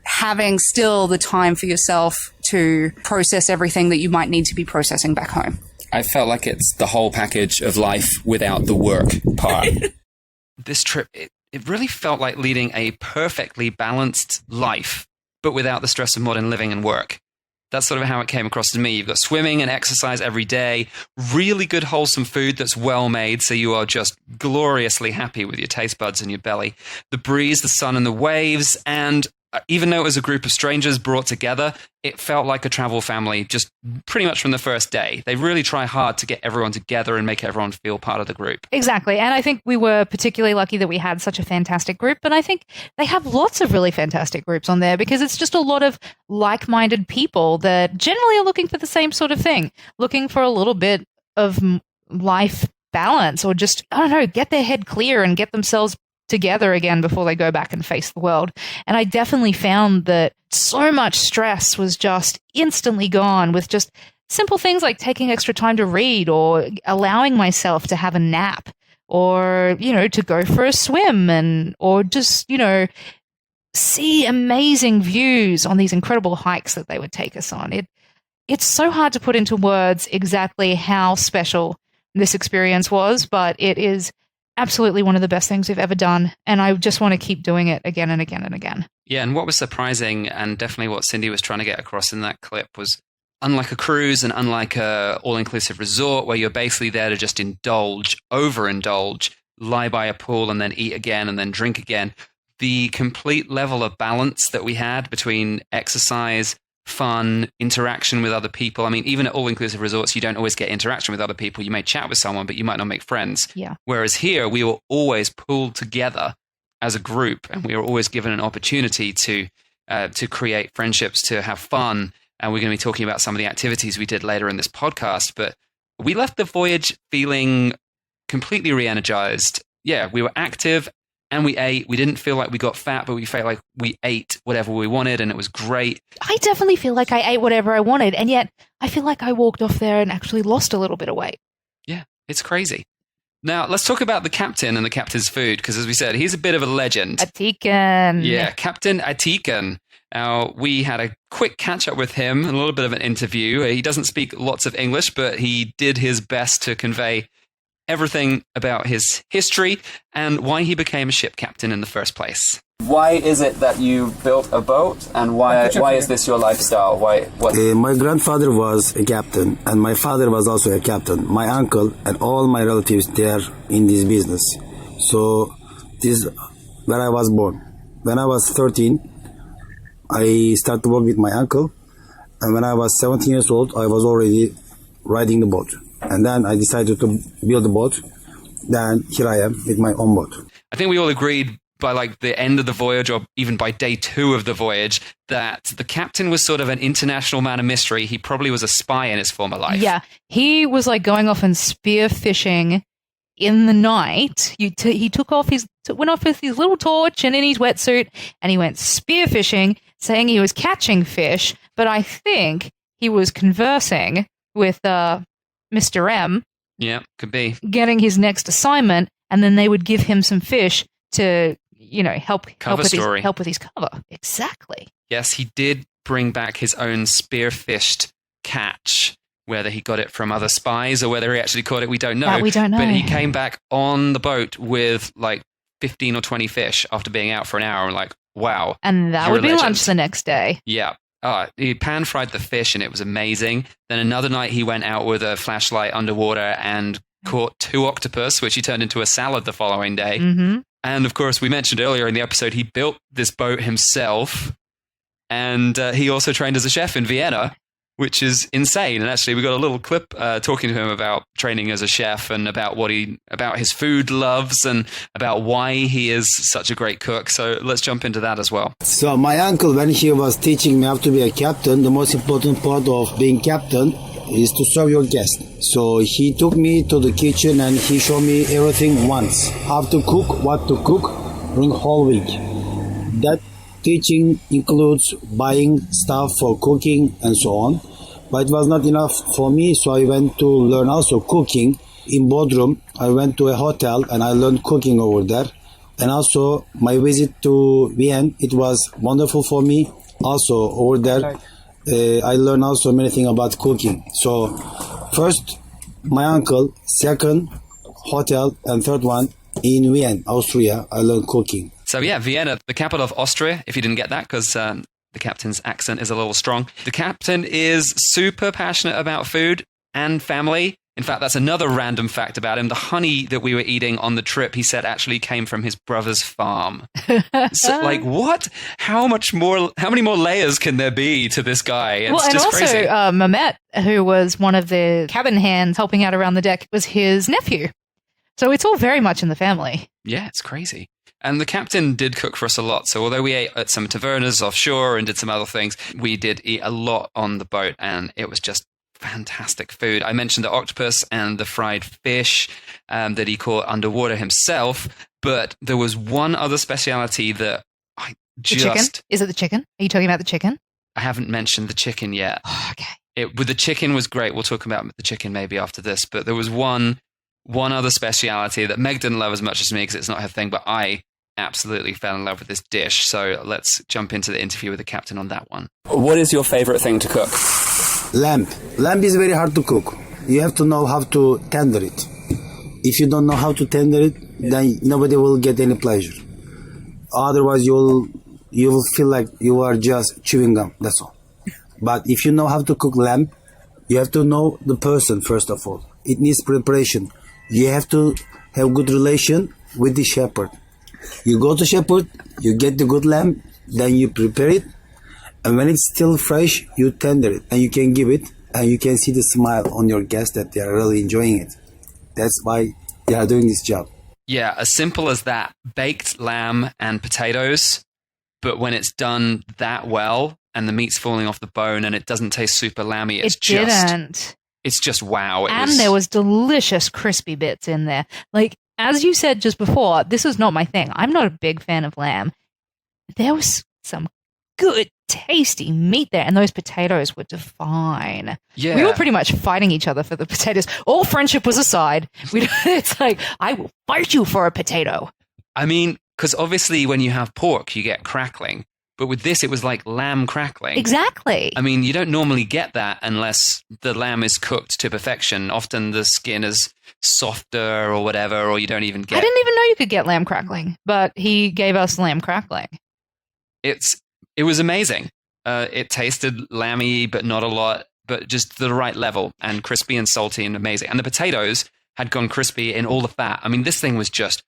having still the time for yourself to process everything that you might need to be processing back home. I felt like it's the whole package of life without the work part. This trip, it really felt like leading a perfectly balanced life, but without the stress of modern living and work. That's sort of how it came across to me. You've got swimming and exercise every day, really good wholesome food that's well made, so you are just gloriously happy with your taste buds and your belly. The breeze, the sun and the waves, and even though it was a group of strangers brought together, it felt like a travel family just pretty much from the first day. They really try hard to get everyone together and make everyone feel part of the group. Exactly. And I think we were particularly lucky that we had such a fantastic group. But I think they have lots of really fantastic groups on there because it's just a lot of like-minded people that generally are looking for the same sort of thing, looking for a little bit of life balance or just, I don't know, get their head clear and get themselves together again before they go back and face the world. And I definitely found that so much stress was just instantly gone with just simple things like taking extra time to read or allowing myself to have a nap or, to go for a swim or just, see amazing views on these incredible hikes that they would take us on. It's so hard to put into words exactly how special this experience was, but it is absolutely one of the best things we've ever done. And I just want to keep doing it again and again and again. Yeah, and what was surprising and definitely what Cindy was trying to get across in that clip was unlike a cruise and unlike a all-inclusive resort where you're basically there to just overindulge, lie by a pool and then eat again and then drink again, the complete level of balance that we had between exercise, fun, interaction with other people. I mean, even at all-inclusive resorts, you don't always get interaction with other people. You may chat with someone, but you might not make friends. Yeah. Whereas here, we were always pulled together as a group, and we were always given an opportunity to create friendships, to have fun. And we're going to be talking about some of the activities we did later in this podcast. But we left the voyage feeling completely re-energized. Yeah, we were active. And we ate. We didn't feel like we got fat, but we felt like we ate whatever we wanted, and it was great. I definitely feel like I ate whatever I wanted, and yet I feel like I walked off there and actually lost a little bit of weight. Yeah, it's crazy. Now, let's talk about the captain and the captain's food, because as we said, he's a bit of a legend. Aegean. Yeah, Captain Aegean. Now, we had a quick catch-up with him, a little bit of an interview. He doesn't speak lots of English, but he did his best to convey everything about his history and why he became a ship captain in the first place. Why is it that you built a boat, and why is this your lifestyle? My grandfather was a captain, and my father was also a captain. My uncle and all my relatives, they are in this business. So this is where I was born. When I was 13, I started to work with my uncle, and when I was 17 years old, I was already riding the boat. And then I decided to build a boat. Then here I am with my own boat. I think we all agreed by like the end of the voyage, or even by day 2 of the voyage, that the captain was sort of an international man of mystery. He probably was a spy in his former life. Yeah, he was like going off and spear fishing in the night. He went off with his little torch and in his wetsuit, and he went spear fishing, saying he was catching fish. But I think he was conversing with Mr. M. Yeah, could be. Getting his next assignment, and then they would give him some fish to, help with his cover. Exactly. Yes, he did bring back his own spearfished catch. Whether he got it from other spies or whether he actually caught it, we don't know. That we don't know. But he came back on the boat with like 15 or 20 fish after being out for an hour. I'm like, wow. And that you're would a be legend. lunch the next day. Yeah. He pan-fried the fish and it was amazing. Then another night he went out with a flashlight underwater and caught 2 octopus, which he turned into a salad the following day. Mm-hmm. And of course, we mentioned earlier in the episode, he built this boat himself. And he also trained as a chef in Vienna, which is insane. And actually, we got a little clip talking to him about training as a chef and about about his food loves and about why he is such a great cook. So let's jump into that as well. So my uncle, when he was teaching me how to be a captain, the most important part of being captain is to serve your guest. So he took me to the kitchen and he showed me everything once. How to cook, what to cook, during whole week. That teaching includes buying stuff for cooking and so on. But it was not enough for me, so I went to learn also cooking in Bodrum. I went to a hotel and I learned cooking over there. And also my visit to Vienna, it was wonderful for me. Also over there, I learned also many things about cooking. So first, my uncle, second, hotel, and third one in Vienna, Austria, I learned cooking. So yeah, Vienna, the capital of Austria, if you didn't get that, because the captain's accent is a little strong. The captain is super passionate about food and family. In fact, that's another random fact about him. The honey that we were eating on the trip, he said, actually came from his brother's farm. So, like, what? How many more layers can there be to this guy? It's and just also crazy. Mehmet, who was one of the cabin hands helping out around the deck, was his nephew. So it's all very much in the family. Yeah, it's crazy. And the captain did cook for us a lot. So although we ate at some tavernas offshore and did some other things, we did eat a lot on the boat, and it was just fantastic food. I mentioned the octopus and the fried fish that he caught underwater himself, but there was one other speciality that I just... The chicken? Is it the chicken? Are you talking about the chicken? I haven't mentioned the chicken yet. Oh, okay. With the chicken was great. We'll talk about the chicken maybe after this, but there was one other speciality that Meg didn't love as much as me because it's not her thing, but I absolutely fell in love with this dish. So let's jump into the interview with the captain on that one. What is your favorite thing to cook? Lamb. Lamb is very hard to cook. You have to know how to tender it. If you don't know how to tender it, then nobody will get any pleasure. Otherwise, you will feel like you are just chewing gum. That's all. But if you know how to cook lamb, you have to know the person first of all. It needs preparation. You have to have good relation with the shepherd. You go to shepherd, you get the good lamb, then you prepare it, and when it's still fresh, you tender it, and you can give it, and you can see the smile on your guests that they are really enjoying it. That's why they are doing this job. Yeah, as simple as that. Baked lamb and potatoes, but when it's done that well, and the meat's falling off the bone, and it doesn't taste super lamby, it's just wow. There was delicious crispy bits in there. Like, as you said just before, this was not my thing. I'm not a big fan of lamb. There was some good, tasty meat there, and those potatoes were divine. Yeah. We were pretty much fighting each other for the potatoes. All friendship was aside. It's like, I will fight you for a potato. I mean, because obviously when you have pork, you get crackling. But with this, it was like lamb crackling. Exactly. I mean, you don't normally get that unless the lamb is cooked to perfection. Often the skin is softer or whatever, or you don't even get... I didn't even know you could get lamb crackling, but he gave us lamb crackling. It was amazing. It tasted lamby, but not a lot, but just the right level, and crispy and salty and amazing. And the potatoes had gone crispy in all the fat. I mean, this thing was just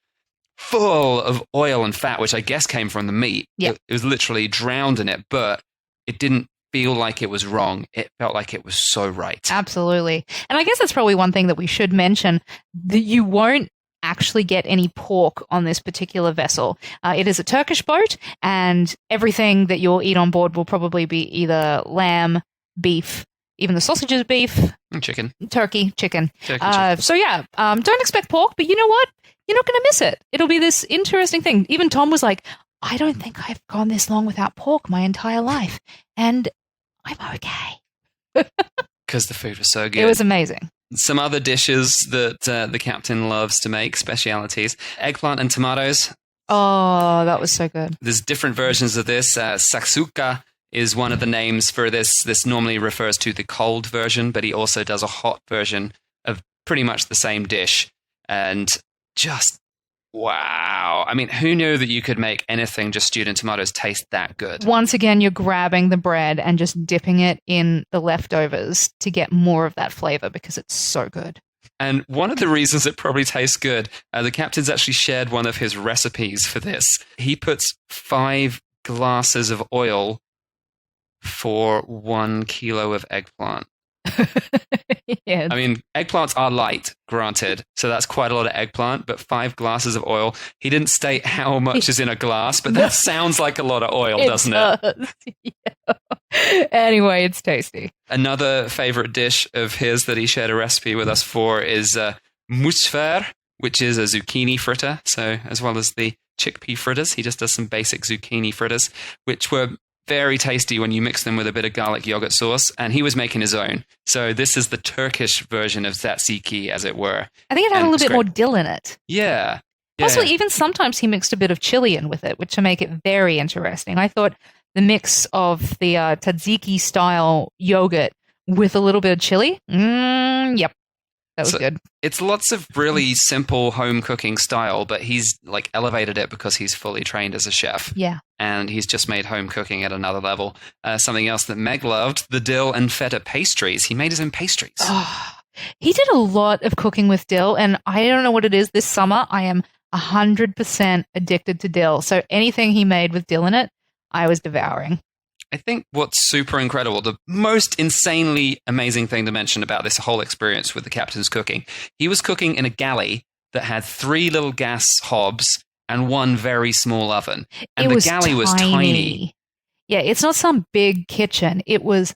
full of oil and fat, which I guess came from the meat. Yeah. It was literally drowned in it, but it didn't feel like it was wrong. It felt like it was so right. Absolutely. And I guess that's probably one thing that we should mention, that you won't actually get any pork on this particular vessel. It is a Turkish boat, and everything that you'll eat on board will probably be either lamb, beef, even the sausages, beef, Chicken. turkey, chicken. Chicken. So yeah, don't expect pork, but you know what? You're not going to miss it. It'll be this interesting thing. Even Tom was like, I don't think I've gone this long without pork my entire life, and I'm okay. Because the food was so good. It was amazing. Some other dishes that the captain loves to make, specialities. Eggplant and tomatoes. Oh, that was so good. There's different versions of this. Saksuka is one of the names for this. This normally refers to the cold version, but he also does a hot version of pretty much the same dish. And just Wow. I mean, who knew that you could make anything just stewed in tomatoes taste that good? Once again, you're grabbing the bread and just dipping it in the leftovers to get more of that flavor because it's so good. And one of the reasons it probably tastes good, the captain's actually shared one of his recipes for this. He puts 5 glasses of oil for 1 kilo of eggplant. Yeah. I mean, eggplants are light, granted, so that's quite a lot of eggplant, but 5 glasses of oil. He didn't state how much is in a glass, but that sounds like a lot of oil, doesn't it? Yeah. Anyway, it's tasty. Another favorite dish of his that he shared a recipe with us for is moussefer, which is a zucchini fritter. So as well as the chickpea fritters, he just does some basic zucchini fritters, which were very tasty when you mix them with a bit of garlic yogurt sauce, and he was making his own. So this is the Turkish version of tzatziki, as it were. I think it had a little bit more dill in it. Yeah. Possibly even sometimes he mixed a bit of chili in with it, which to make it very interesting. I thought the mix of the tzatziki style yogurt with a little bit of chili, yep. That was good. It's lots of really simple home cooking style, but he's like elevated it because he's fully trained as a chef. Yeah. And he's just made home cooking at another level. Something else that Meg loved, the dill and feta pastries. He made his own pastries. Oh, he did a lot of cooking with dill, and I don't know what it is. This summer, I am 100% addicted to dill. So anything he made with dill in it, I was devouring. I think what's super incredible, the most insanely amazing thing to mention about this whole experience with the captain's cooking, he was cooking in a galley that had 3 little gas hobs and 1 very small oven. And the galley was tiny. Yeah, it's not some big kitchen. It was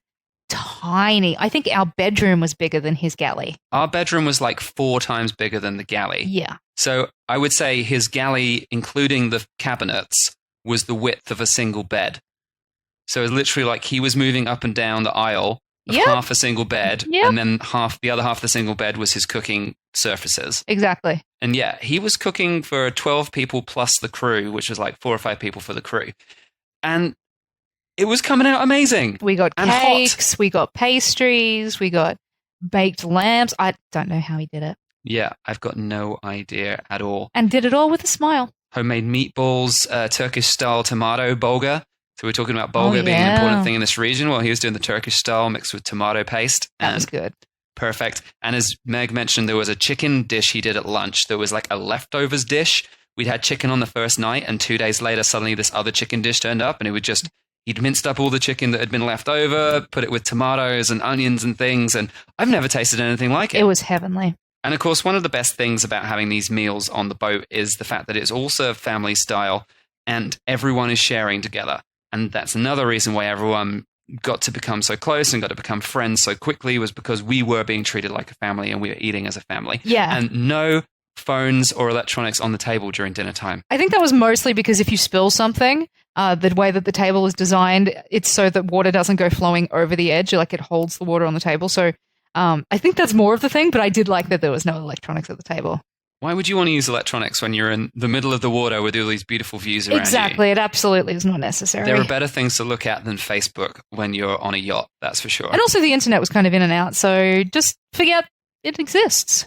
tiny. I think our bedroom was bigger than his galley. Our bedroom was like 4 times bigger than the galley. Yeah. So I would say his galley, including the cabinets, was the width of a single bed. So it was literally like he was moving up and down the aisle of half a single bed, and then the other half of the single bed was his cooking surfaces. Exactly. And yeah, he was cooking for 12 people plus the crew, which was like 4 or 5 people for the crew. And it was coming out amazing. We got and cakes, hot. We got pastries, we got baked lambs. I don't know how he did it. Yeah, I've got no idea at all. And did it all with a smile. Homemade meatballs, Turkish-style tomato bulgur. So we're talking about bulgur being an important thing in this region. Well, he was doing the Turkish style mixed with tomato paste. That was good. Perfect. And as Meg mentioned, there was a chicken dish he did at lunch. There was like a leftovers dish. We'd had chicken on the first night, and 2 days later, suddenly this other chicken dish turned up, and it would just, he'd minced up all the chicken that had been left over, put it with tomatoes and onions and things, and I've never tasted anything like it. It was heavenly. And of course, one of the best things about having these meals on the boat is the fact that it's all served family style, and everyone is sharing together. And that's another reason why everyone got to become so close and got to become friends so quickly, was because we were being treated like a family and we were eating as a family. Yeah. And no phones or electronics on the table during dinner time. I think that was mostly because if you spill something, the way that the table is designed, it's so that water doesn't go flowing over the edge, like it holds the water on the table. So I think that's more of the thing, but I did like that there was no electronics at the table. Why would you want to use electronics when you're in the middle of the water with all these beautiful views around Exactly. you? It absolutely is not necessary. There are better things to look at than Facebook when you're on a yacht, that's for sure. And also the internet was kind of in and out, so just forget it exists.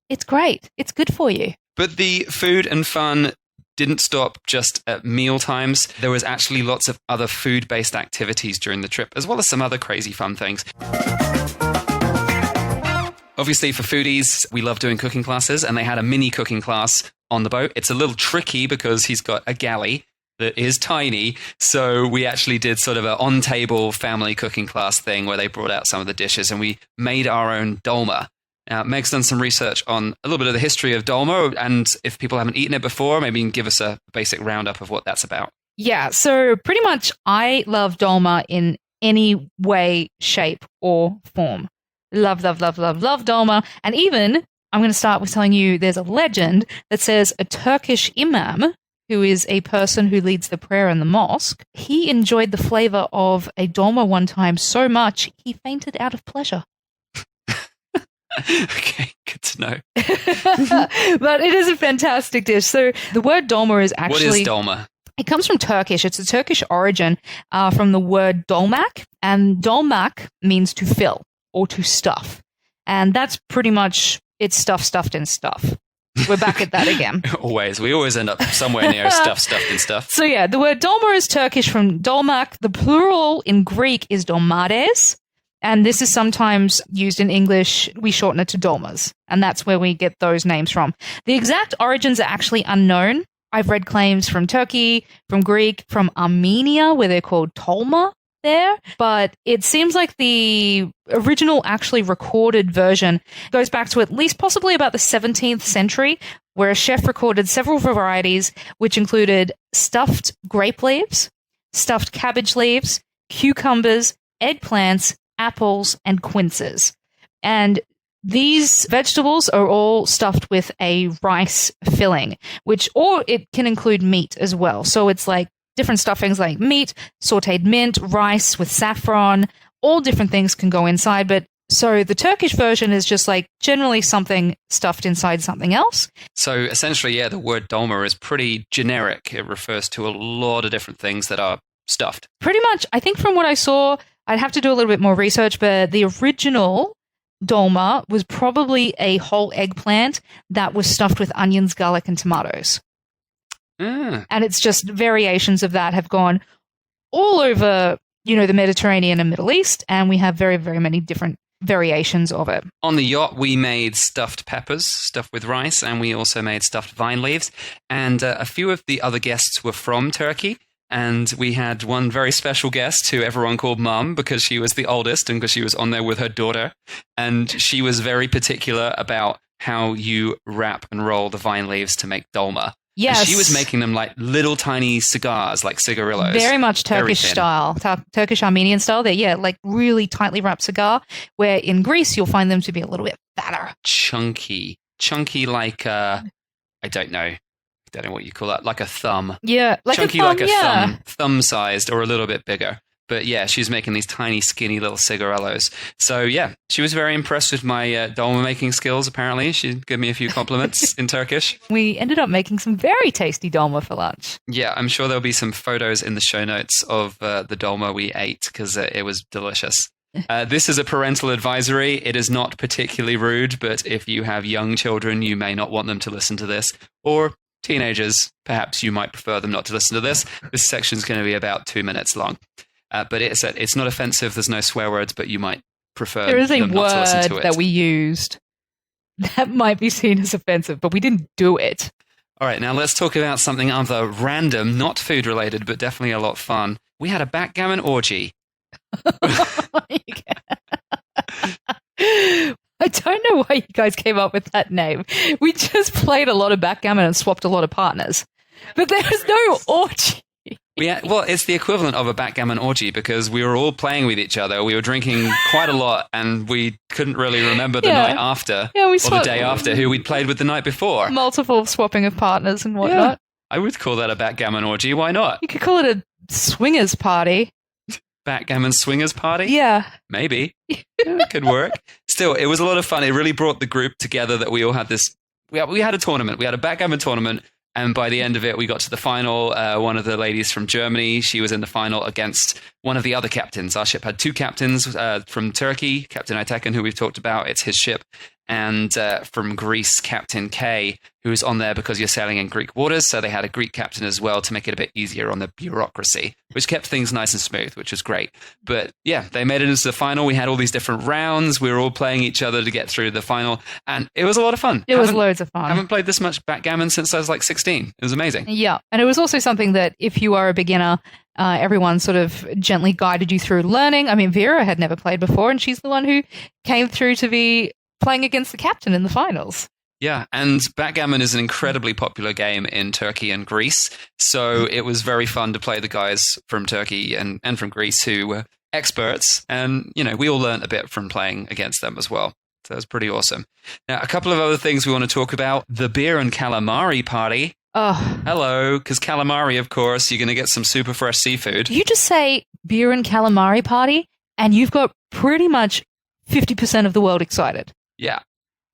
It's great. It's good for you. But the food and fun didn't stop just at meal times. There was actually lots of other food-based activities during the trip, as well as some other crazy fun things. Obviously, for foodies, we love doing cooking classes, and they had a mini cooking class on the boat. It's a little tricky because he's got a galley that is tiny, so we actually did sort of an on-table family cooking class thing where they brought out some of the dishes, and we made our own dolma. Now, Meg's done some research on a little bit of the history of dolma, and if people haven't eaten it before, maybe you can give us a basic roundup of what that's about. Yeah, so pretty much I love dolma in any way, shape, or form. Love, love, love, love, love dolma. And even, I'm going to start with telling you there's a legend that says a Turkish imam, who is a person who leads the prayer in the mosque, he enjoyed the flavor of a dolma one time so much, he fainted out of pleasure. Okay, good to know. But it is a fantastic dish. So the word dolma is actually... What is dolma? It comes from Turkish. It's a Turkish origin from the word dolmak. And dolmak means to fill or to stuff. And that's pretty much, it's stuff stuffed in stuff. We're back at that again. Always. We always end up somewhere near stuffed in stuff. So yeah, the word dolma is Turkish from dolmak. The plural in Greek is dolmades. And this is sometimes used in English. We shorten it to dolmas. And that's where we get those names from. The exact origins are actually unknown. I've read claims from Turkey, from Greek, from Armenia, where they're called tolma there. But it seems like the original actually recorded version goes back to at least possibly about the 17th century, where a chef recorded several varieties, which included stuffed grape leaves, stuffed cabbage leaves, cucumbers, eggplants, apples, and quinces. And these vegetables are all stuffed with a rice filling, or it can include meat as well. So it's like different stuffings like meat, sauteed mint, rice with saffron, all different things can go inside. But so the Turkish version is just like generally something stuffed inside something else. So essentially, yeah, the word dolma is pretty generic. It refers to a lot of different things that are stuffed. Pretty much. I think from what I saw, I'd have to do a little bit more research, but the original dolma was probably a whole eggplant that was stuffed with onions, garlic, and tomatoes. And it's just variations of that have gone all over, the Mediterranean and Middle East, and we have very, very many different variations of it. On the yacht, we made stuffed peppers stuffed with rice, and we also made stuffed vine leaves. And a few of the other guests were from Turkey. And we had one very special guest who everyone called Mum because she was the oldest and because she was on there with her daughter. And she was very particular about how you wrap and roll the vine leaves to make dolma. Yes. And she was making them like little tiny cigars, like cigarillos. Very much Turkish style, Turkish Armenian style. They're, like really tightly wrapped cigar, where in Greece you'll find them to be a little bit fatter. Chunky like, I don't know what you call that, like a thumb. Yeah, like chunky, a thumb, like a thumb-sized or a little bit bigger. But yeah, she was making these tiny, skinny little cigarillos. So yeah, she was very impressed with my dolma making skills, apparently. She gave me a few compliments in Turkish. We ended up making some very tasty dolma for lunch. Yeah, I'm sure there'll be some photos in the show notes of the dolma we ate because it was delicious. This is a parental advisory. It is not particularly rude, but if you have young children, you may not want them to listen to this. Or teenagers, perhaps you might prefer them not to listen to this. This section is going to be about 2 minutes long. But it's not offensive. There's no swear words, but you might prefer there is a them not to listen to word it. that we used that might be seen as offensive, but we didn't do it. All right, now let's talk about something other random, not food related, but definitely a lot fun. We had a backgammon orgy. I don't know why you guys came up with that name. We just played a lot of backgammon and swapped a lot of partners. But there was no orgy. Well, it's the equivalent of a backgammon orgy because we were all playing with each other. We were drinking quite a lot and we couldn't really remember the night after or the day after who we'd played with the night before. Multiple swapping of partners and whatnot. Yeah. I would call that a backgammon orgy. Why not? You could call it a swingers party. Backgammon swingers party? Yeah. Maybe. Yeah, it could work. Still, it was a lot of fun. It really brought the group together that we all had this. We had a tournament. We had a backgammon tournament. And by the end of it, we got to the final. One of the ladies from Germany, she was in the final against one of the other captains. Our ship had two captains from Turkey, Captain Aytekin, who we've talked about. It's his ship. And from Greece, Captain K, who was on there because you're sailing in Greek waters. So they had a Greek captain as well to make it a bit easier on the bureaucracy, which kept things nice and smooth, which was great. But yeah, they made it into the final. We had all these different rounds. We were all playing each other to get through the final. And it was a lot of fun. It was loads of fun. I haven't played this much backgammon since I was like 16. It was amazing. Yeah. And it was also something that if you are a beginner, everyone sort of gently guided you through learning. I mean, Vera had never played before, and she's the one who came through to be playing against the captain in the finals. Yeah, and backgammon is an incredibly popular game in Turkey and Greece, so it was very fun to play the guys from Turkey and from Greece who were experts, and, we all learned a bit from playing against them as well. So it was pretty awesome. Now, a couple of other things we want to talk about. The beer and calamari party. Oh. Hello, because calamari, of course, you're going to get some super fresh seafood. You just say beer and calamari party, and you've got pretty much 50% of the world excited. Yeah.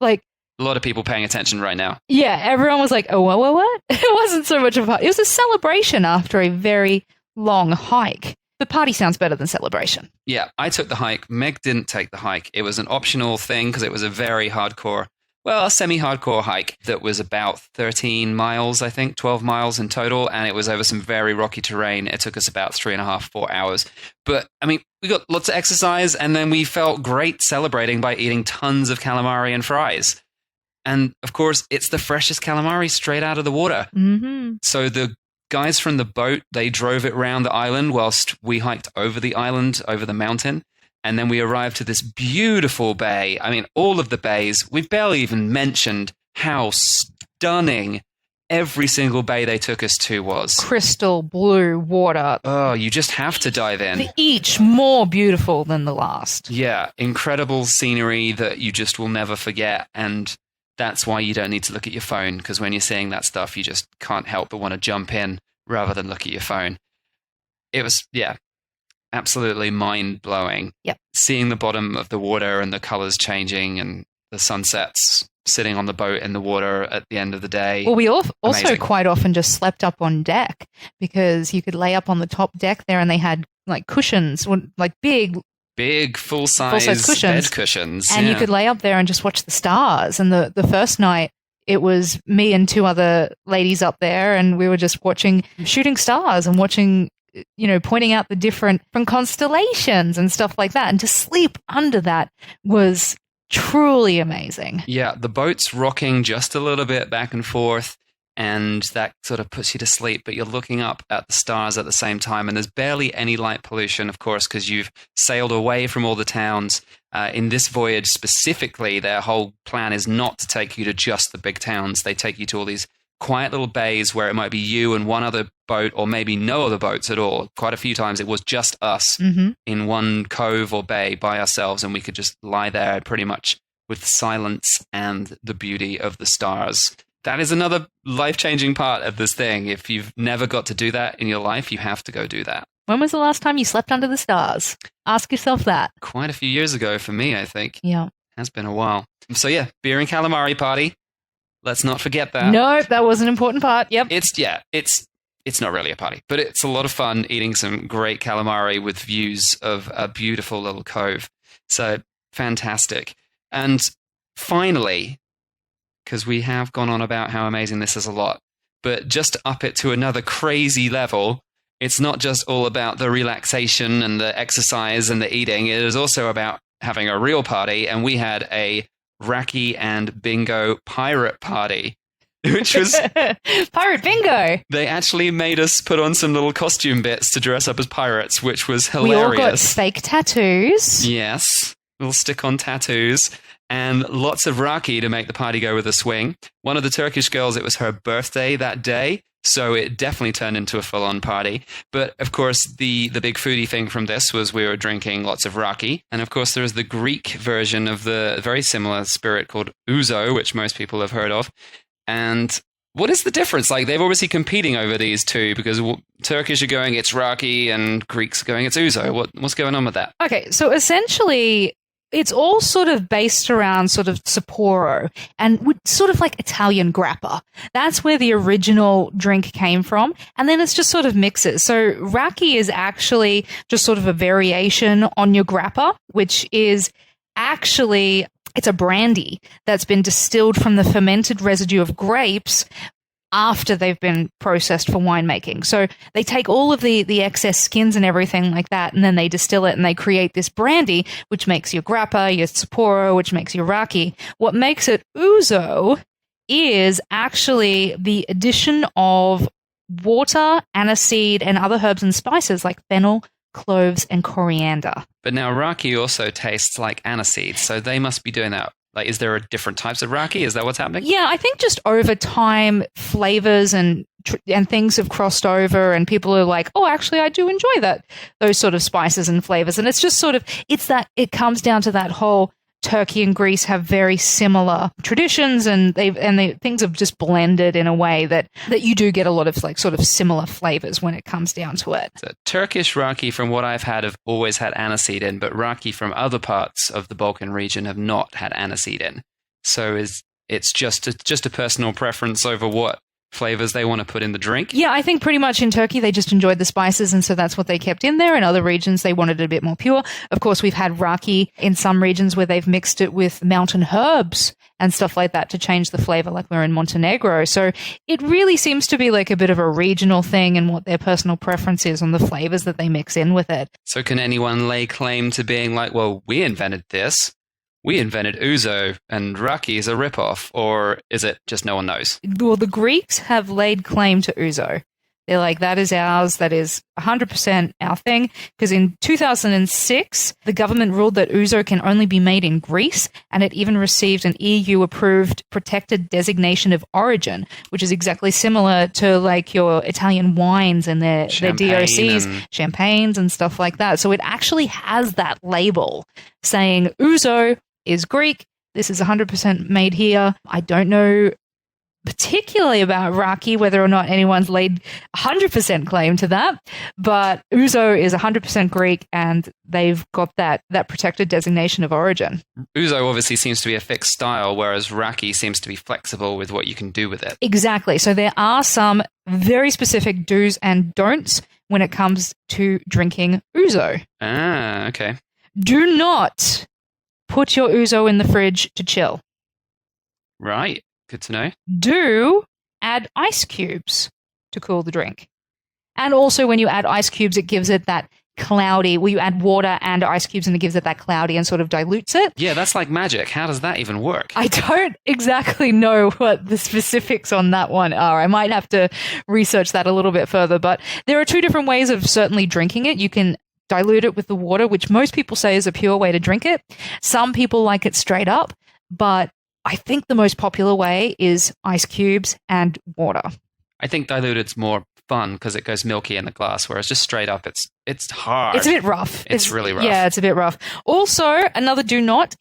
Like, a lot of people paying attention right now. Yeah, everyone was like, oh, what? It wasn't so much of a... It was a celebration after a very long hike. The party sounds better than celebration. Yeah, I took the hike. Meg didn't take the hike. It was an optional thing because it was a very hardcore well, a semi-hardcore hike that was about 13 miles, I think, 12 miles in total, and it was over some very rocky terrain. It took us about 3.5, 4 hours. But, I mean, we got lots of exercise, and then we felt great celebrating by eating tons of calamari and fries. And, of course, it's the freshest calamari straight out of the water. Mm-hmm. So the guys from the boat, they drove it around the island whilst we hiked over the island, over the mountain. And then we arrived to this beautiful bay. I mean, all of the bays, we've barely even mentioned how stunning every single bay they took us to was. Crystal blue water. Oh, you just have to dive in. Each more beautiful than the last. Yeah, incredible scenery that you just will never forget. And that's why you don't need to look at your phone, because when you're seeing that stuff, you just can't help but want to jump in rather than look at your phone. It was, yeah, absolutely mind-blowing. Yep. Seeing the bottom of the water and the colors changing and the sunsets sitting on the boat in the water at the end of the day. Well, we also Amazing. quite often just slept up on deck because you could lay up on the top deck there and they had like cushions, like big full-size cushions. bed cushions. And yeah. you could lay up there and just watch the stars. And the first night, it was me and 2 other ladies up there, and we were just shooting stars and watching, pointing out the different constellations and stuff like that. And to sleep under that was truly amazing. Yeah, the boat's rocking just a little bit back and forth, and that sort of puts you to sleep, but you're looking up at the stars at the same time, and there's barely any light pollution, of course, because you've sailed away from all the towns. In this voyage specifically, their whole plan is not to take you to just the big towns. They take you to all these quiet little bays where it might be you and one other boat, or maybe no other boats at all. Quite a few times it was just us in one cove or bay by ourselves, and we could just lie there pretty much with silence and the beauty of the stars. That is another life-changing part of this thing. If you've never got to do that in your life, you have to go do that. When was the last time you slept under the stars? Ask yourself that. Quite a few years ago for me, I think. Yeah. Has been a while. So yeah, beer and calamari party. Let's not forget that. No, that was an important part. Yep. It's not really a party, but it's a lot of fun eating some great calamari with views of a beautiful little cove. So fantastic. And finally, because we have gone on about how amazing this is a lot, but just to up it to another crazy level, it's not just all about the relaxation and the exercise and the eating. It is also about having a real party, and we had a Raki and bingo pirate party, which was Pirate bingo. They actually made us put on some little costume bits to dress up as pirates, which was hilarious. We all got fake tattoos. Yes, little stick-on tattoos, and lots of Raki to make the party go with a swing. One of the Turkish girls, it was her birthday that day, so it definitely turned into a full-on party. But, of course, the big foodie thing from this was we were drinking lots of Raki. And, of course, there is the Greek version of the very similar spirit called Ouzo, which most people have heard of. And what is the difference? Like, they're obviously competing over these two, because Turkish are going, it's Raki, and Greeks are going, it's Ouzo. What's going on with that? Okay, so essentially, it's all sort of based around sort of Sapporo and sort of like Italian grappa. That's where the original drink came from. And then it's just sort of mixes. So Raki is actually just sort of a variation on your grappa, which is actually, it's a brandy that's been distilled from the fermented residue of grapes after they've been processed for winemaking. So they take all of the excess skins and everything like that, and then they distill it and they create this brandy, which makes your grappa, your Sapporo, which makes your Raki. What makes it Ouzo is actually the addition of water, aniseed, and other herbs and spices like fennel, cloves, and coriander. But now Raki also tastes like aniseed, so they must be doing that. Like, is there different types of Raki? Is that what's happening? Yeah, I think just over time, flavors and things have crossed over, and people are like, oh, actually, I do enjoy those sort of spices and flavors. And it's just sort of, it comes down to that whole Turkey and Greece have very similar traditions, and things have just blended in a way that you do get a lot of like sort of similar flavors when it comes down to it. So Turkish Raki, from what I've had, have always had aniseed in, but Raki from other parts of the Balkan region have not had aniseed in. So it's just a personal preference over what flavors they want to put in the drink? Yeah, I think pretty much in Turkey they just enjoyed the spices, and so that's what they kept in there. In other regions they wanted it a bit more pure. Of course, we've had Raki in some regions where they've mixed it with mountain herbs and stuff like that to change the flavor, like we're in Montenegro. So it really seems to be like a bit of a regional thing and what their personal preference is on the flavors that they mix in with it. So can anyone lay claim to being like, well, we invented this, we invented Ouzo, and Raki is a ripoff, or is it just no one knows? Well, the Greeks have laid claim to Ouzo. They're like, that is ours, that is 100% our thing. Because in 2006, the government ruled that Ouzo can only be made in Greece, and it even received an EU-approved protected designation of origin, which is exactly similar to like your Italian wines and their DOCs, champagnes and stuff like that. So it actually has that label saying Ouzo is Greek. This is 100% made here. I don't know particularly about Raki, whether or not anyone's laid 100% claim to that, but Ouzo is 100% Greek, and they've got that protected designation of origin. Ouzo obviously seems to be a fixed style, whereas Raki seems to be flexible with what you can do with it. Exactly. So there are some very specific do's and don'ts when it comes to drinking Ouzo. Ah, okay. Do not put your Ouzo in the fridge to chill. Right. Good to know. Do add ice cubes to cool the drink. And also when you add ice cubes, it gives it that cloudy, you add water and ice cubes and it gives it that cloudy and sort of dilutes it. Yeah, that's like magic. How does that even work? I don't exactly know what the specifics on that one are. I might have to research that a little bit further, but there are two different ways of certainly drinking it. You can dilute it with the water, which most people say is a pure way to drink it. Some people like it straight up, but I think the most popular way is ice cubes and water. I think diluted's more fun because it goes milky in the glass, whereas just straight up, it's hard. It's a bit rough. It's really rough. Yeah, it's a bit rough. Also, another do not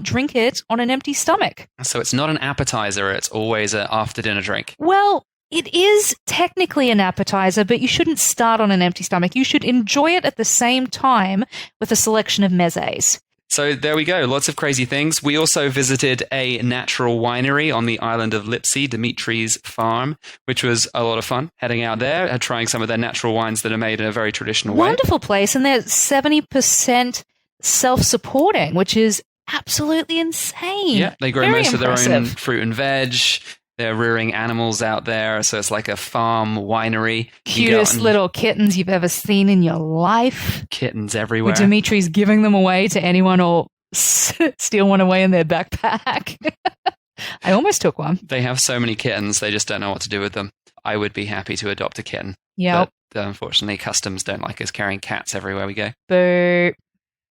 drink it on an empty stomach. So it's not an appetizer. It's always an after-dinner drink. Well, it is technically an appetizer, but you shouldn't start on an empty stomach. You should enjoy it at the same time with a selection of mezes. So there we go. Lots of crazy things. We also visited a natural winery on the island of Lipsy, Dimitri's farm, which was a lot of fun. Heading out there and trying some of their natural wines that are made in a very traditional way. Wonderful place. And they're 70% self-supporting, which is absolutely insane. Yeah, they grow Very most impressive. of their own fruit and veg. They're rearing animals out there, so it's like a farm winery. Cutest little kittens you've ever seen in your life. Kittens everywhere. Dimitri's giving them away to anyone or steal one away in their backpack. I almost took one. They have so many kittens, they just don't know what to do with them. I would be happy to adopt a kitten. Yep. But unfortunately, customs don't like us carrying cats everywhere we go. Boo.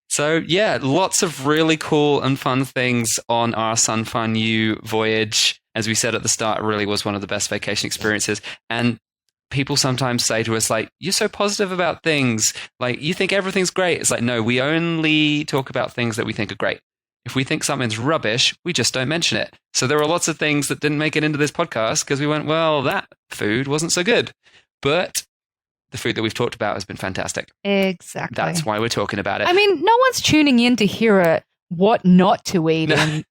So, yeah, lots of really cool and fun things on our Sun Fun U voyage. As we said at the start, it really was one of the best vacation experiences. And people sometimes say to us, like, you're so positive about things. Like, you think everything's great. It's like, no, we only talk about things that we think are great. If we think something's rubbish, we just don't mention it. So there are lots of things that didn't make it into this podcast because we went, well, that food wasn't so good. But the food that we've talked about has been fantastic. Exactly. That's why we're talking about it. I mean, no one's tuning in to hear a what not to eat in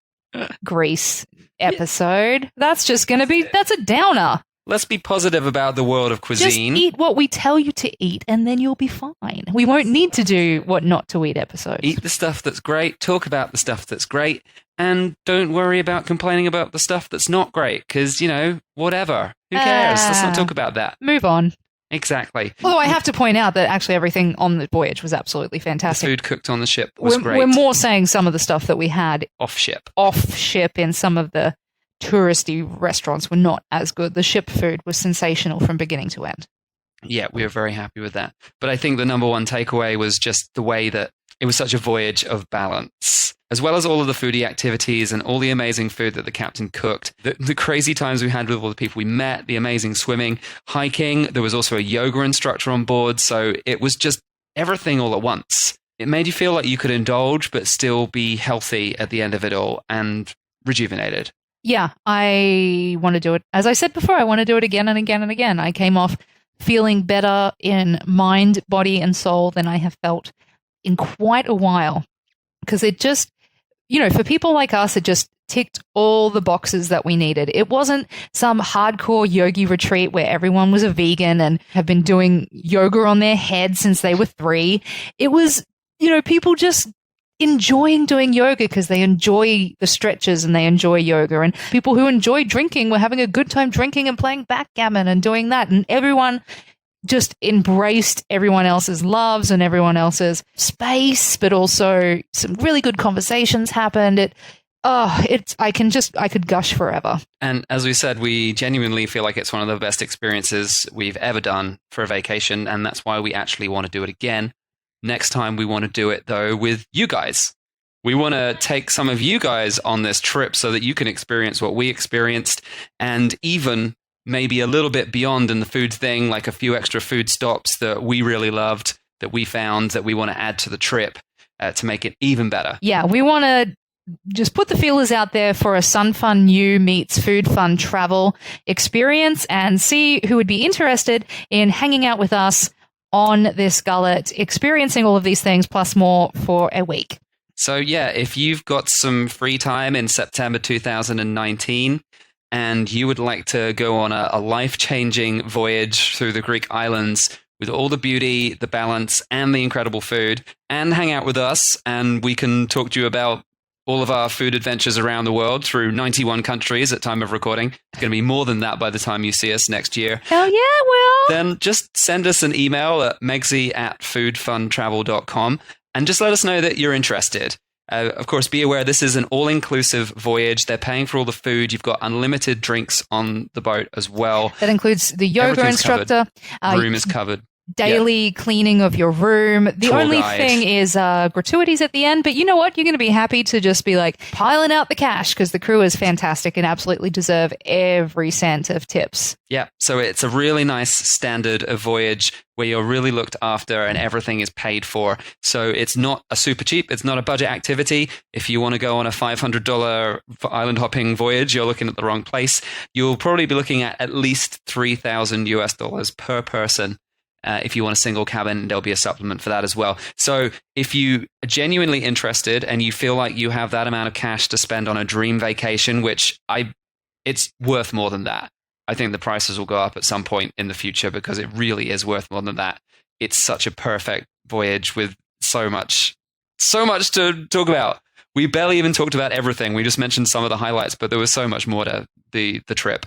Greece episode. That's just going to be, that's a downer. Let's be positive about the world of cuisine. Just eat what we tell you to eat and then you'll be fine. We won't need to do what not to eat episodes. Eat the stuff that's great, talk about the stuff that's great, and don't worry about complaining about the stuff that's not great because, whatever. Who cares? Let's not talk about that. Move on. Exactly. Although I have to point out that actually everything on the voyage was absolutely fantastic. The food cooked on the ship was great. We're more saying some of the stuff that we had off ship in some of the touristy restaurants were not as good. The ship food was sensational from beginning to end. Yeah, we were very happy with that. But I think the number one takeaway was just the way that it was such a voyage of balance. As well as all of the foodie activities and all the amazing food that the captain cooked, the crazy times we had with all the people we met, the amazing swimming, hiking. There was also a yoga instructor on board. So it was just everything all at once. It made you feel like you could indulge, but still be healthy at the end of it all and rejuvenated. Yeah, I want to do it. As I said before, I want to do it again and again and again. I came off feeling better in mind, body, and soul than I have felt in quite a while. Because it just, for people like us, it just ticked all the boxes that we needed. It wasn't some hardcore yogi retreat where everyone was a vegan and have been doing yoga on their head since they were 3. It was, people just enjoying doing yoga because they enjoy the stretches and they enjoy yoga. And people who enjoy drinking were having a good time drinking and playing backgammon and doing that. And everyone just embraced everyone else's loves and everyone else's space, but also some really good conversations happened. I could gush forever. And as we said, we genuinely feel like it's one of the best experiences we've ever done for a vacation. And that's why we actually want to do it again. Next time we want to do it, though, with you guys. We want to take some of you guys on this trip so that you can experience what we experienced, and even maybe a little bit beyond in the food thing, like a few extra food stops that we really loved, that we found that we want to add to the trip to make it even better. Yeah, we want to just put the feelers out there for a Sun Fun New meets Food Fun travel experience and see who would be interested in hanging out with us on this gullet, experiencing all of these things plus more for a week. So yeah, if you've got some free time in September 2019 and you would like to go on a life-changing voyage through the Greek islands with all the beauty, the balance, and the incredible food, and hang out with us, and we can talk to you about all of our food adventures around the world through 91 countries at time of recording. It's going to be more than that by the time you see us next year. Hell yeah, Will! Then just send us an email at megsy@foodfuntravel.com and just let us know that you're interested. Of course, be aware this is an all-inclusive voyage. They're paying for all the food. You've got unlimited drinks on the boat as well. That includes the yoga instructor. Room is covered. Daily cleaning of your room. The Tour only guide. thing is gratuities at the end. But you know what? You're going to be happy to just be like piling out the cash because the crew is fantastic and absolutely deserve every cent of tips. Yeah, so it's a really nice standard of voyage where you're really looked after and everything is paid for. So it's not a super cheap, it's not a budget activity. If you want to go on a $500 island hopping voyage, you're looking at the wrong place. You'll probably be looking at least $3,000 per person. If you want a single cabin, there'll be a supplement for that as well. So if you are genuinely interested and you feel like you have that amount of cash to spend on a dream vacation, it's worth more than that. I think the prices will go up at some point in the future because it really is worth more than that. It's such a perfect voyage with so much to talk about. We barely even talked about everything. We just mentioned some of the highlights, but there was so much more to the trip.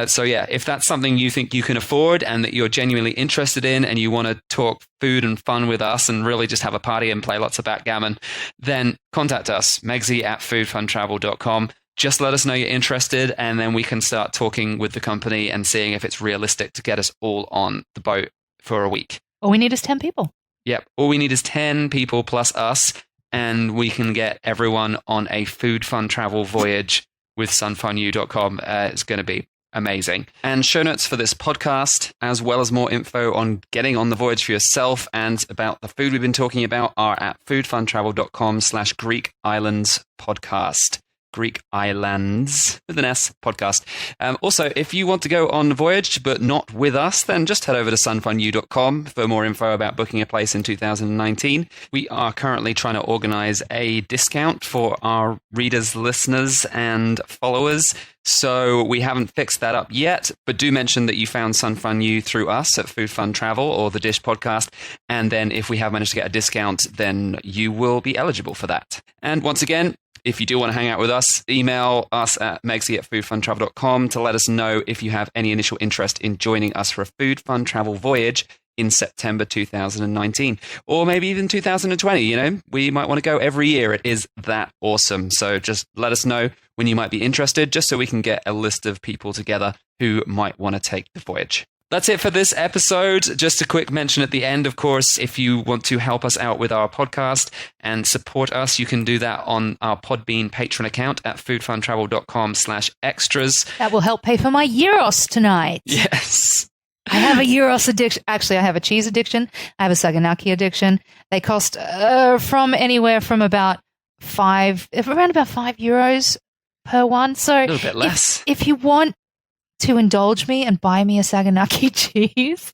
So yeah, if that's something you think you can afford and that you're genuinely interested in and you want to talk food and fun with us and really just have a party and play lots of backgammon, then contact us, Megsy@foodfuntravel.com. Just let us know you're interested and then we can start talking with the company and seeing if it's realistic to get us all on the boat for a week. All we need is 10 people. Yep. All we need is 10 people plus us and we can get everyone on a food fun travel voyage with sunfunu.com. It's going to be amazing. And show notes for this podcast, as well as more info on getting on the voyage for yourself and about the food we've been talking about, are at foodfuntravel.com/Greek Islands podcast. Greek Islands with an S podcast. Also, if you want to go on the voyage but not with us, then just head over to sunfunu.com for more info about booking a place in 2019. We are currently trying to organize a discount for our readers, listeners, and followers. So we haven't fixed that up yet, but do mention that you found Sun Fun U through us at Food Fun Travel or the Dish podcast. And then if we have managed to get a discount, then you will be eligible for that. And once again, if you do want to hang out with us, email us at megsy@foodfuntravel.com to let us know if you have any initial interest in joining us for a food fun travel voyage in September 2019, or maybe even 2020. You know, we might want to go every year. It is that awesome. So just let us know when you might be interested, just so we can get a list of people together who might want to take the voyage. That's it for this episode. Just a quick mention at the end, of course, if you want to help us out with our podcast and support us, you can do that on our Podbean Patreon account at foodfuntravel.com/extras. That will help pay for my gyros tonight. Yes. I have a gyros addiction. Actually, I have a cheese addiction. I have a saganaki addiction. They cost from anywhere from around about €5 per one. So A little bit less. If you want to indulge me and buy me a saganaki cheese,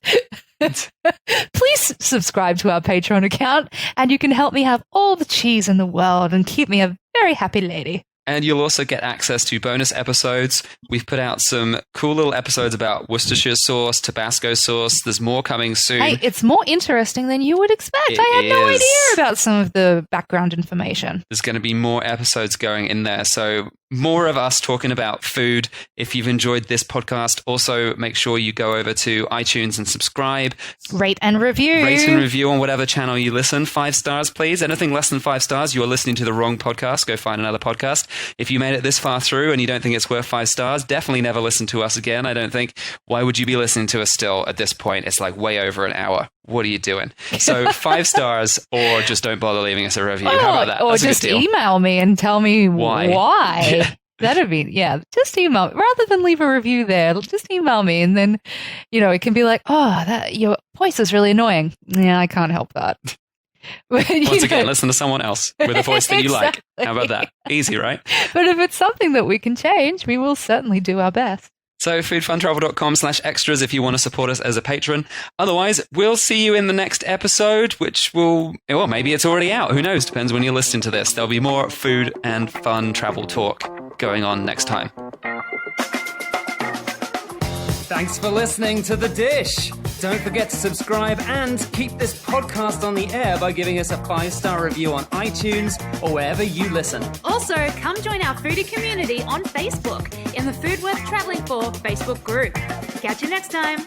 please subscribe to our Patreon account and you can help me have all the cheese in the world and keep me a very happy lady. And you'll also get access to bonus episodes. We've put out some cool little episodes about Worcestershire sauce, Tabasco sauce. There's more coming soon. Hey, it's more interesting than you would expect. It I had no is. idea about some of the background information. There's going to be more episodes going in there. So more of us talking about food. If you've enjoyed this podcast, also make sure you go over to iTunes and subscribe. Rate and review. Rate and review on whatever channel you listen. 5 stars, please. Anything less than 5 stars, you are listening to the wrong podcast. Go find another podcast. If you made it this far through and you don't think it's worth 5 stars, definitely never listen to us again. I don't think. Why would you be listening to us still at this point? It's like way over an hour. What are you doing? So 5 stars, or just don't bother leaving us a review. How about that? Or That's just a good deal. email me and tell me Why? why. That'd be, just email. Rather than leave a review there, just email me. And then, it can be like, your voice is really annoying. Yeah, I can't help that. Once again, listen to someone else with a voice that you like. How about that? Easy, right? But if it's something that we can change, we will certainly do our best. So foodfuntravel.com/extras if you want to support us as a patron. Otherwise, we'll see you in the next episode, which maybe it's already out. Who knows? Depends when you listen to this. There'll be more food and fun travel talk going on next time. Thanks for listening to The Dish. Don't forget to subscribe and keep this podcast on the air by giving us a 5-star review on iTunes or wherever you listen. Also, come join our foodie community on Facebook in the Food Worth Travelling For Facebook group. Catch you next time.